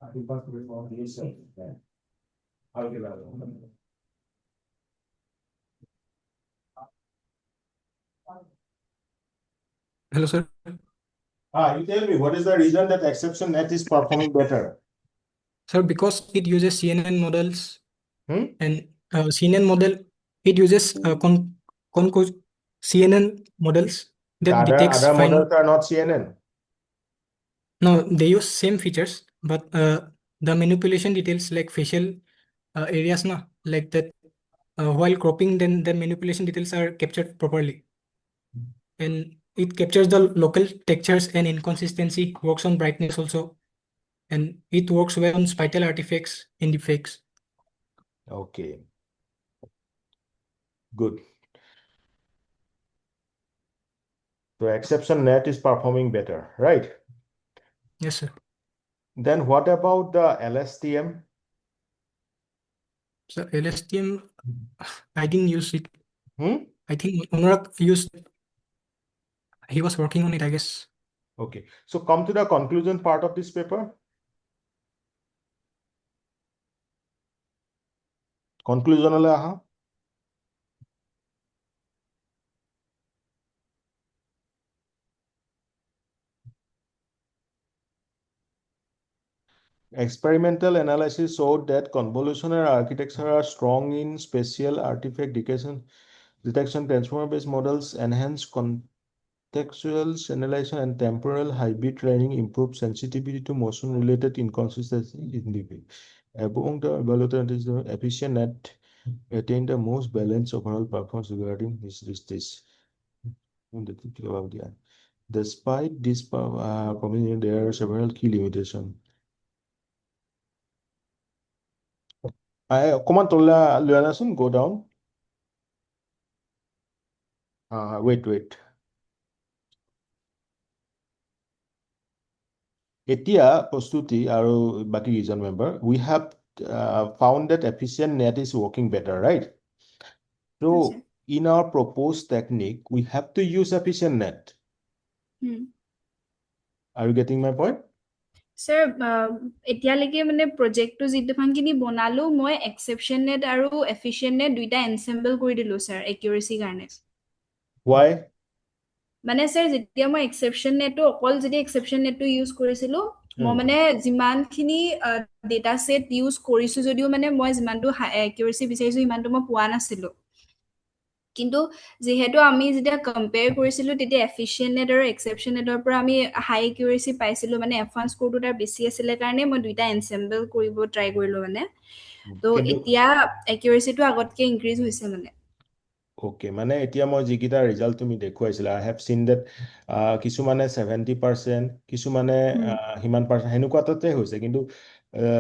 আশীৰ্বাদ কৰিব দিছে ভালকে লাগে hello' sir you tell me what is the reason that exception net is performing better Sir, because it uses CNN models Hmm? and CNN model, it uses CNN models that other detects fine. models are not CNN No, they use same features, but the manipulation details like facial areas, na, like that, while cropping, then the manipulation details are captured properly, and it captures the local textures and inconsistency. Works on brightness also, and it works well on spital artifacts and defects. okay good so exception net is performing better right Yes, sir. then what about the LSTM So LSTM, I didn't use it. hmm? I think Anurag used. He was working on it, I guess. Okay, so come to the conclusion part of this paper. Conclusion ala aha. Experimental analysis showed that convolutional architecture are strong in spatial artifact detection transformer-based models, enhance contextual channelization, and temporal hybrid training improve sensitivity to motion-related inconsistency in the Among the evaluated is the efficient net attain the most balanced overall performance regarding this. Despite this combination, there are several key limitations. Come on, Luanasun, go down. Wait. এতিয়া প্ৰস্তুতি আৰু বাকি কেইজন member, we have found that efficient net is working better, right? So Yes, sir. in our proposed technique, we have to use efficient net. Are you getting my point? Sir, এতিয়ালৈকে মানে প্ৰজেক্টটো যিমানখিনি বনালো মই এক্সেপশ্যন নেট আৰু efficient net দুইটা ensemble কৰি দিলো স্যাৰ একিউৰেচি কাৰণে Why? মানে স্যাৰ যেতিয়া মই এক্সেপশ্যন নেটটো অকল যদি এক্সেপশ্যন নেটটো ইউজ কৰিছিলো মই মানে যিমানখিনি ডেটা সেট ইউজ কৰিছো যদিও মানে মই যিমানটো একিউৰেচি বিচাৰিছো সিমানটো মই পোৱা নাছিলো কিন্তু যেহেতু আমি যেতিয়া কম্পেয়াৰ কৰিছিলো তেতিয়া এফিচিয়েণ্ট নেট আৰু এক্সেপশ্যন নেটৰ পৰা আমি হাই একিউৰেচি পাইছিলো মানে F1 স্কোৰটো তাৰ বেছি আছিলে কাৰণে মই দুইটা এনচেম্বল কৰিব ট্ৰাই কৰিলো মানে তো এতিয়া একিউৰেচিটো আগতকে ইনক্ৰিজ হৈছে মানে Okay, মানে এতিয়া মই যিকেইটা ৰিজাল্ট তুমি দেখুৱাইছিলা I have seen that কিছুমানে 70%, কিছুমানে হিমান পাৰ্চেণ্ট হেনেকুৱা তাতে হৈছে কিন্তু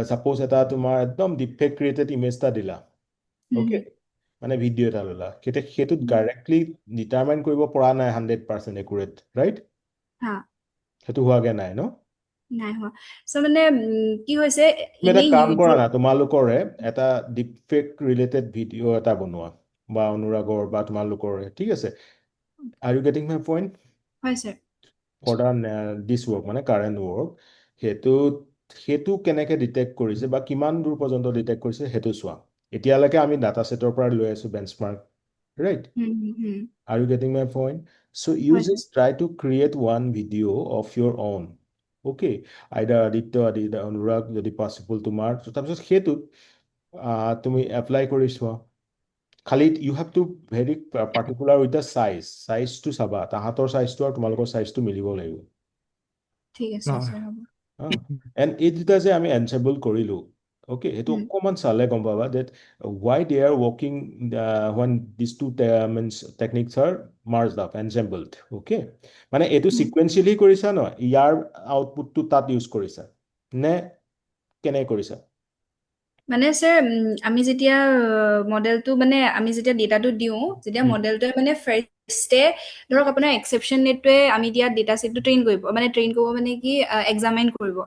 সাপোজ এটা তোমাৰ একদম ডিফেক্ট ক্ৰিয়েটেড ইমেজ এটা দিলা ওকে মানে ভিডিও এটা ললা সেইটো ডাইৰেক্টলি ডিটাৰমাইন কৰিব পৰা নাই 100% একুৰেট ৰাইট হা সেইটো হোৱাগে নাই ন নাই হোৱা সো মানে কি হৈছে এটা কাম কৰা না তোমালোকৰে এটা ডিফেক্ট ৰিলেটেড ভিডিও এটা বনোৱা বা অনুৰাগৰ বা তোমালোকৰ ঠিক আছে Are you getting my point? হয় স্যাৰ For this work মানে current work হেতু কেনেকে ডিটেক্ট কৰিছে বা কিমান দূৰ পৰ্যন্ত ডিটেক্ট কৰিছে হেতু চোৱা এতিয়ালৈকে আমি ডাটা সেটৰ পৰা লৈ আছো benchmark right Are you getting my point? So you just try to create one video of your own okay either Aditya Anurag যদি possible তোমাৰ তাৰপিছত হেতু তুমি এপ্লাই কৰি চোৱা খালি you have to very particular with the size to চাবা তাহাতৰ সাইজটো আৰু তোমালোকৰ সাইজটো মিলিব লাগিব ঠিক আছে স্যাৰ হ'ব and এই দুটা যে আমি ensemble কৰিলো okay হেতু অকমান চালে গম পাবা that why they are working when these two techniques are merged up ensembled okay মানে এটো sequentially কৰিছা ন ইয়াৰ আউটপুটটো তাত ইউজ কৰিছা নে কেনে কৰিছা মানে স্যাৰ আমি যেতিয়া মডেলটো মানে আমি যেতিয়া ডেটাটো দিও যেতিয়া মডেলটোৱে মানে ফাৰ্ষ্টে ধৰক আপোনাৰ এক্সেপশ্যন নেটটোৱে আমি দিয়া ডেটা সেটটো ট্ৰেইন কৰিব মানে কি এক্সামাইন কৰিব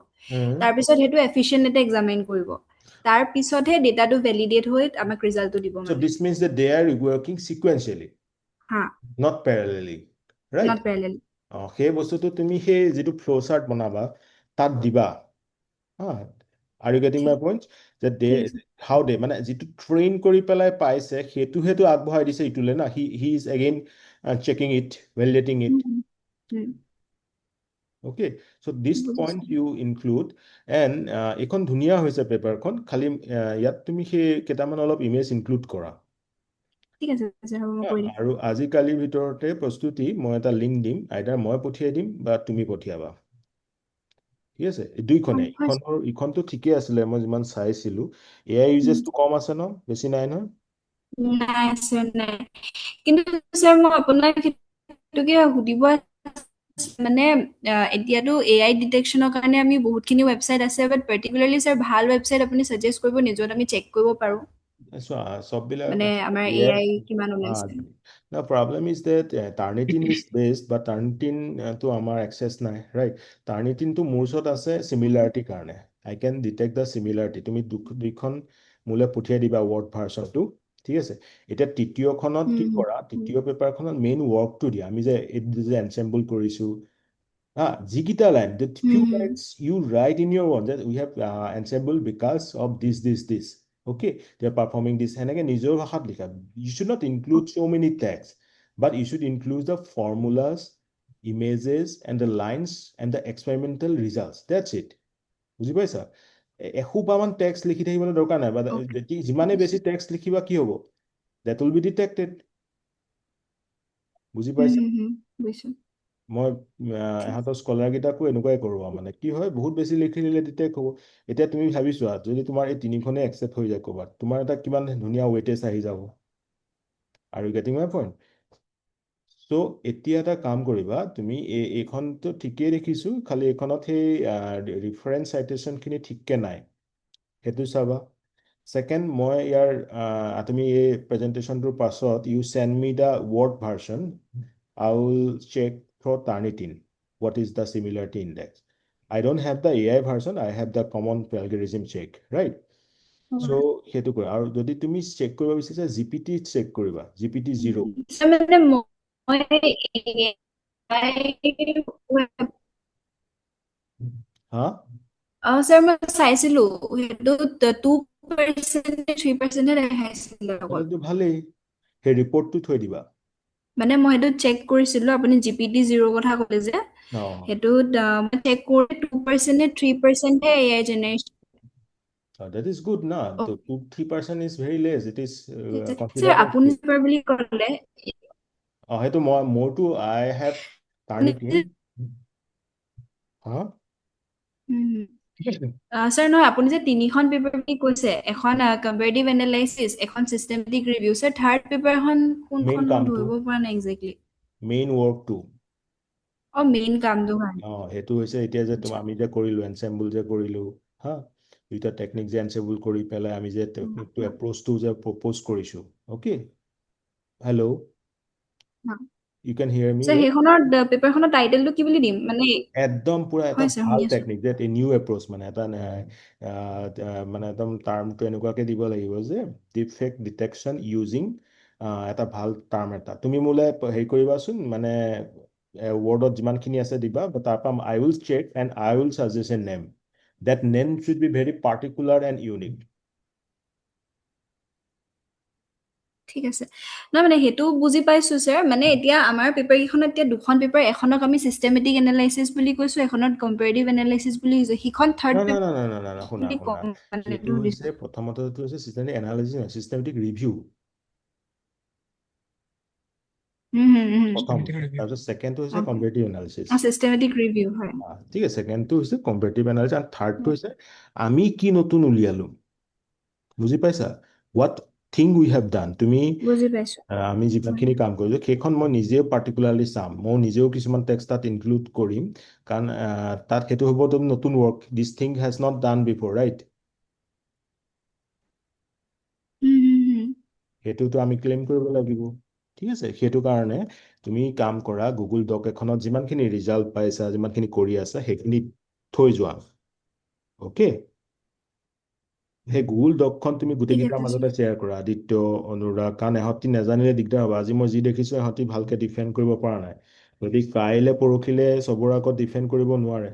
তাৰ পিছত হেতু এফিচিয়েন্ট নেটে এক্সামাইন কৰিব তাৰ পিছতহে ডেটাটো ভ্যালিডেট হৈ আমাক ৰিজাল্টটো দিব so this means that they are working sequentially not parallelly right not parallel সেই বস্তুটো তুমি সেই যেটো ফ্লো চাৰ্ট বনাবা তাত দিবা Are you getting my point that they how they মানে যেটো ট্ৰেইন কৰি পেলাই পাইছে হেতু আগবঢ়াই দিছে ইটুলে না he is again checking it validating it okay so this point you include and এখন ধুনিয়া হৈছে পেপাৰখন খালি ইয়াত তুমি সেই কেটামান অলপ ইমেজ ইনক্লুড কৰা ঠিক আছে স্যাৰ হ'ব মই কৈ দিম আৰু আজি কালিৰ ভিতৰতে প্ৰস্তুতি মই এটা লিংক দিম আইদাৰ মই পঠিয়াই দিম বা তুমি পঠিয়াবা ঠিক আছে দুইখনে ইখনটো ঠিকে আছিলে মই যিমান চাইছিলো এআই ইউজেসটো কম আছে ন বেছি নাই ন নাই স্যাৰ নাই কিন্তু স্যাৰ মই আপোনাক হেতুকে সুধিব মানে এতিয়াতো এআই ডিটেকচনৰ কাৰণে আমি বহুতখিনি ৱেবসাইট আছে বাট পাৰ্টিকুলাৰলি স্যাৰ ভাল ৱেবসাইট আপুনি সাজেষ্ট কৰিব নিজত আমি চেক কৰিব পাৰো সববিলাক মানে আমাৰ এআই কিমান ওলাইছে The problem is that Turnitin is based, but Turnitin to our access নাই, right? Turnitin to মোৰ ওচৰত আছে similarity কাৰণে. I can detect the similarity. তুমি দুইখন মুলে পঠিয়াই দিবা word version টো ঠিক আছে এটা তৃতীয়খনত কি কৰা তৃতীয় পেপাৰখনত মেইন ওয়ার্কটো দিয়া আমি যে এনসেম্বল কৰিছো যিকিটা line the few lines you write in your one that we have ensembled because of this okay they are performing this এনেকে নিজৰ ভাষাত লিখা you should not include so many texts but you should include the formulas images and the lines and the experimental results that's it বুজি পাইছা এখুপামান text লিখি থাকিবলৈ দৰকাৰ নাই বা যিমানে বেছি টেক্সট লিখিবা কি হ'ব that will be detected বুজি পাইছা বুজিছো মই ইহঁতৰ স্কলাৰ কেইটাকো এনেকুৱাই কৰোঁ মানে কি হয় বহুত বেছি লিখি দিলে তেতিয়া ক'ব এতিয়া তুমি ভাবিছোৱা যদি তোমাৰ এই তিনিখনে একচেপ্ট হৈ যায় ক'ৰবাত তোমাৰ এটা কিমান ধুনীয়া ৱেটেজ আহি যাব আৰু গেটিং মাই পইণ্ট চ' এতিয়া এটা কাম কৰিবা তুমি এইখনতো ঠিকেই দেখিছোঁ খালি এইখনত সেই ৰিফাৰেঞ্চ চাইটেশ্যনখিনি ঠিককৈ নাই সেইটো চাবা ছেকেণ্ড মই ইয়াৰ তুমি এই প্ৰেজেণ্টেশ্যনটোৰ পাছত you send me the word version I will check for Turnitin what is the similarity index. I don't have the AI version, I have the common plagiarism check, right? So সেইটো কৰা আৰু যদি তুমি চেক কৰিব বিচাৰিছা GPT check কৰিবা GPT 0 sir মানে মই AI হা স্যাৰ মই চাইছিলো সেইটো 2% 3% দেখাইছিলে অকল তাহলেতো ভালেই সেই ৰিপৰ্টটো থৈ দিবা মানে মই সেইটো চেক কৰিছিলো আপুনি জিপিটি 0 কথা ক'লে যে অ সেইটোত মই চেক কৰি 2% নে 3% হে AI generation that is good না তো 2-3% is very less it is sir considered as আপুনি good পেপাৰ বুলি ক'লে সেইটো মোৰতো I have Turnitin হা স্যাৰ নহয় আপুনি যে তিনিখন পেপাৰ বুলি কৈছে এখন কম্পেৰেটিভ এনালাইচিছ এখন চিষ্টেমেটিক ৰিভিউ স্যাৰ থাৰ্ড পেপাৰখন কোনখন মই কামটো ধৰিব পৰা নাই একজেক্টলি মেইন ৱৰ্কটো মেইন কামটো কাৰণে সেইটো হৈছে এতিয়া যে আমি যে কৰিলো এনচেম্বল যে কৰিলো হা দুইটা টেকনিক যে এনচেম্বল কৰি পেলাই আমি যে টেকনিকটো এপ্ৰ'চটো যে প্ৰপ'জ কৰিছো অ'কে হেল্ল' ইউ কেন হিয়াৰ মি স্যাৰ সেইখনৰ পেপাৰখনৰ টাইটেলটো কি বুলি দিম মানে একদম পুৰা এটা হয় ছাৰ ভাল শুনি আছো টেকনিক যে নিউ এপ্ৰ'চ মানে এটা মানে একদম টাৰ্মটো এনেকুৱাকে দিব লাগিব যে ডিফেক্ট ডিটেকশ্যন ইউজিং এটা ভাল টাৰ্ম এটা তুমি মোলৈ হেৰি কৰিবাচোন মানে ৱৰ্ডত যিমানখিনি আছে দিবা তাৰপৰা I will check and I will suggest a name that name should be very particular and unique. ঠিক আছে নহয় মানে সেইটো বুজি পাইছো স্যাৰ মানে এতিয়া আমাৰ পেপাৰ কেইখনত এতিয়া দুখন পেপাৰ এখনক আমি চিষ্টেমেটিক এনালাইচিছ বুলি কৈছো এখনত কম্পেৰেটিভ এনালাইচিছ বুলি কৈছো সিখন থাৰ্ড No, পেপাৰ শুনা সেইটো হৈছে প্ৰথমতে হৈছে চিষ্টেমেটিক এনালাইচিছ নহয় চিষ্টেমেটিক ৰিভিউ প্ৰথম তাৰপিছত ছেকেণ্ডটো হৈছে কম্পেৰেটিভ এনালাইচিছ চিষ্টেমেটিক ৰিভিউ হয় ঠিক আছে ছেকেণ্ডটো হৈছে কম্পেৰেটিভ এনালাইচিছ আৰু থাৰ্ডটো হৈছে আমি কি নতুন উলিয়ালো বুজি পাইছা হোৱাট থিং উই হেভ ডান তুমি বুজি পাইছো আমি যিমানখিনি কাম কৰিছো সেইখন মই নিজেও পাৰ্টিকুলাৰলি চাম মই নিজেও কিছুমান টেক্সট তাত ইনক্লুড কৰিম কাৰণ তাত সেইটো হ'ব নতুন ৱৰ্ক দিছ thing hedge not done before right সেইটোতো আমি ক্লেইম কৰিব লাগিব ঠিক আছে সেইটো কাৰণে তুমি কাম কৰা গুগল ডক এখনত যিমানখিনি ৰিজাল্ট পাইছা যিমানখিনি কৰি আছা সেইখিনি থৈ যোৱা অ'কে সেই গুগল ডকখন তুমি গোটেইকেইটাৰ মাজতে শ্বেয়াৰ কৰা আদিত্য অনুৰাগ কাৰণ এহঁতি নাজানিলে দিগদাৰ হ'ব আজি মই যি দেখিছো এহঁতি ভালকে ডিফেণ্ড কৰিব পৰা নাই যদি কাইলে পৰহিলে চবৰ আগত ডিফেণ্ড কৰিব নোৱাৰে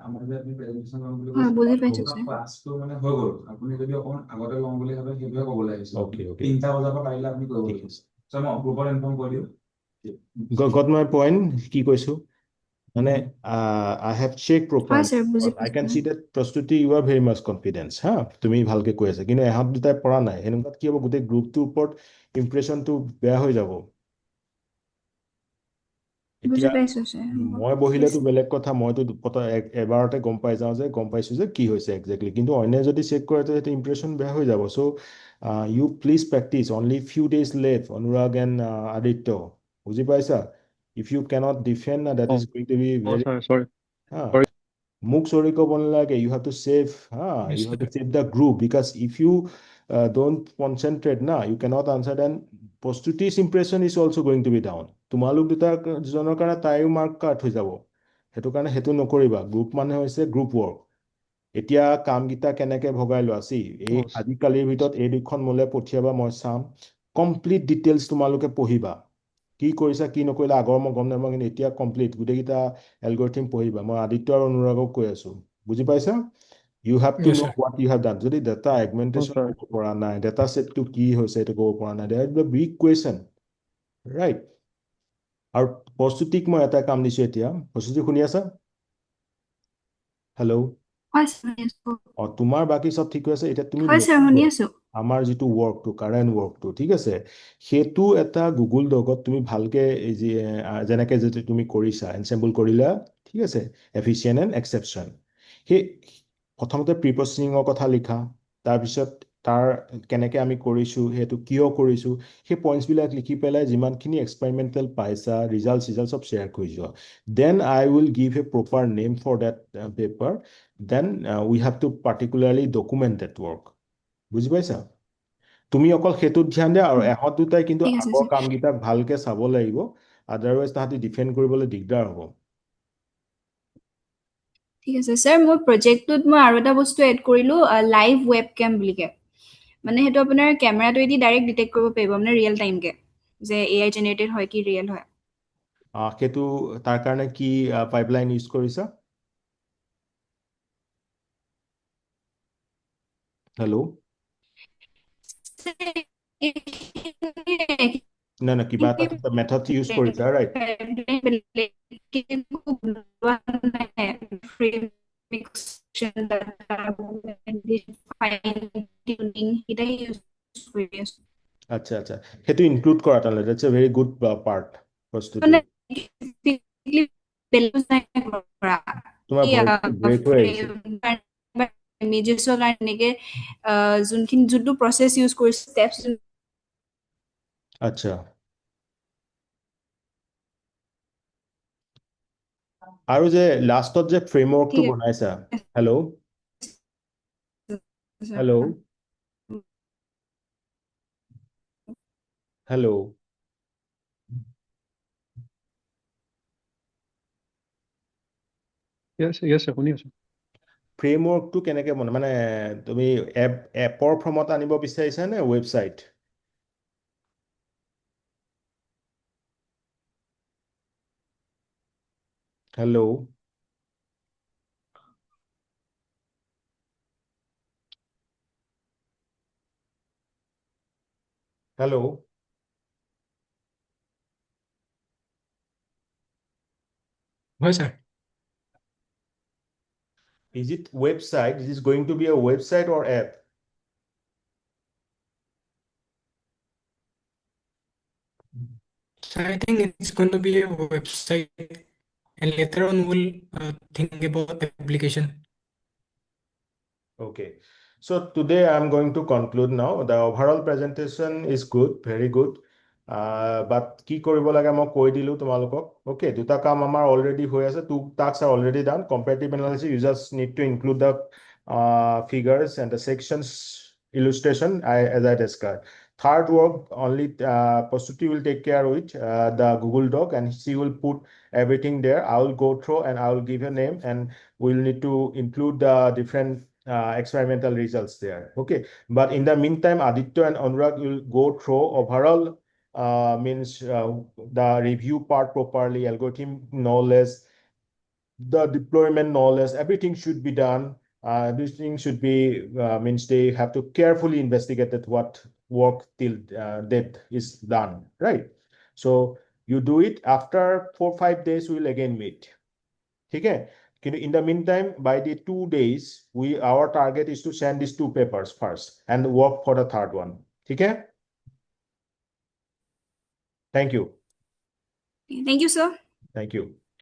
আমাৰ যে আপুনি প্ৰেজেন্টেচন ল'ম বুলি বুজি পাইছো কৈছে স্যাৰ ক্লাছটো মানে হৈ গ'ল আপুনি যদি অকণ আগতে ল'ম বুলি ভাবে সেইটোৱে ক'ব লাগিছিল 3টা বজাৰ পৰা পাৰিলে আপুনি কৰিব লাগিব স্যাৰ মই গ্ৰুপত ইনফৰ্ম কৰি দিওঁ গট মাই পইণ্ট কি কৈছো মানে I have checked হয় properly স্যাৰ বুজি I can পাইছো see that প্ৰস্তুতি you are very much confidence হা তুমি ভালকে কৈ আছা কিন্তু এহঁত দুটাই পৰা নাই সেনেকুৱাত কি হ'ব গোটেই গ্ৰুপটোৰ ওপৰত ইমপ্ৰেশ্যনটো বেয়া হৈ যাব বুজি এতিয়া পাইছো স্যাৰ মই বহিলেতো বেলেগ কথা মইতো এবাৰতে গম পাই যাওঁ যে গম পাইছো যে কি হৈছে একজেক্টলি কিন্তু অন্যে যদি চেক কৰে তেতিয়া ইমপ্ৰেশ্যন বেয়া হৈ যাব so' you please practice only few days left Anurag and Aditya বুজি পাইছা if you cannot defend that is going to be very sorry মোক চৰি ক'ব নালাগে you have to save you have to save the group because if you don't concentrate you cannot answer then প্ৰস্তুতি's impression is also going to be down তোমালোক দুজনৰ কাৰণে তাইও mark কাট হৈ যাব সেইটো কাৰণে সেইটো নকৰিবা গ্ৰুপ মানে হৈছে গ্ৰুপ ৱৰ্ক এতিয়া কামকেইটা কেনেকে ভগাই লোৱা এই আজিকালিৰ ভিতৰত এই দুখন মোলে পঠিয়াবা মই চাম কমপ্লিট ডিটেইলছ তোমালোকে পঢ়িবা কি কৰিছা কি নকৰিলা আগৰ মই গম নাপাওঁ কিন্তু এতিয়া কমপ্লিট গোটেইকেইটা এলগৰিথম পঢ়িবা মই আদিত্য আৰু অনুৰাগক কৈ আছো বুজি পাইছা you have to Yes, no' sir. What you have done যদি ডাটা এগমেণ্টেশ্যন ক'ব পৰা নাই ডাটা ছেটটো কি হৈছে এইটো ক'ব পৰা নাই that is the big question right আৰু প্ৰস্তুতিক মই এটা কাম দিছো এতিয়া প্ৰস্তুতি শুনি আছা হেল্ল' হয় স্যাৰ শুনি আছো তোমাৰ বাকী চব ঠিক হৈ আছে এতিয়া তুমি হয় স্যাৰ শুনি আছো আমাৰ যিটো ৱৰ্কটো কাৰেণ্ট ৱৰ্কটো ঠিক আছে সেইটো এটা গুগল ডকত তুমি ভালকে এই যে যেনেকে যদি তুমি কৰিছা এনচেম্বল কৰিলা ঠিক আছে এফিচিয়েণ্ট এণ্ড এক্সেপশ্যন সেই প্ৰথমতে প্ৰিপচিঙৰ কথা লিখা তাৰপিছত তাৰ কেনেকে আমি কৰিছো সেইটো কিয় কৰিছো সেই পইণ্টছবিলাক লিখি পেলাই যিমানখিনি এক্সপেৰিমেণ্টেল পাইছা ৰিজাল্ট চব শ্বেয়াৰ কৰি যোৱা then I will give a proper name for that paper then we have to particularly document that work বুজি পাইছা তুমি অকল সেইটোত ধ্যান দিয়া আৰু এহঁত দুটাই কিন্তু ঠিক আছে আগৰ ছাৰ কামকেইটাক ভালকে চাব লাগিব আদাৰৱাইজ তাহাঁতি ডিফেণ্ড কৰিবলৈ দিগদাৰ হ'ব ঠিক আছে ছাৰ মোৰ প্ৰজেক্টটোত মই আৰু এটা বস্তু এড কৰিলোঁ লাইভ ৱেব কেম বুলিকে মানে সেইটো আপোনাৰ কেমেৰাটোৱেদি ডাইৰেক্ট ডিটেক্ট কৰিব পাৰিব মানে ৰিয়েল টাইমকে যে AI জেনেৰেটেড হয় কি ৰিয়েল হয় সেইটো তাৰ কাৰণে কি পাইপলাইন ইউজ কৰিছা হেল্ল' না কিবা এটা মেথড ইউজ কৰিছা ৰাইট আচ্ছা আচ্ছা সেইটো ইনক্লুড কৰা তাহলে that's a very good part প্ৰস্তুতি তোমাৰ ভইচটো ব্ৰেক হৈ আহিছে ইমেজেছৰ কাৰণে এনেকে যোনটো প্ৰচেছ ইউজ কৰিছে ষ্টেপছ আচ্ছা আৰু যে লাষ্টত যে ফ্ৰেমৱৰ্কটো বনাইছা hello' hello' hello' Yes, sir, শুনি আছো ফ্ৰেমৱৰ্কটো কেনেকে বনাই মানে তুমি এপৰ ফৰ্মত আনিব বিচাৰিছা নে ৱেবছাইট হেল্ল' হেল্ল' হয় sir Is it website? Is this going to be a website or app? So I think it's going to be a website, and later on we'll think about the application. Okay. So today I'm going to conclude now. The overall presentation is good, very good. But কি কৰিব লাগে মই কৈ দিলো তোমালোকক okay দুটা কাম আমাৰ already হৈ আছে two tasks are already done comparative analysis you just need to include the figures and the sections illustration as I described third work only Prastuti will take care of it the Google Doc and she will put everything there I will go through and I will give a name and we'll need to include the different experimental results there okay but in the meantime Aditya and Anurag will go through overall means the review part properly, algorithm knowledge, the deployment knowledge, everything should be done. Everything should be means they have to carefully investigate that what work till that is done, right? So you do it after 4-5 days. We'll again meet. Okay. In the meantime, by the 2 days, our target is to send these 2 papers first and work for the third one. Okay. Thank you. Thank you, sir. Thank you.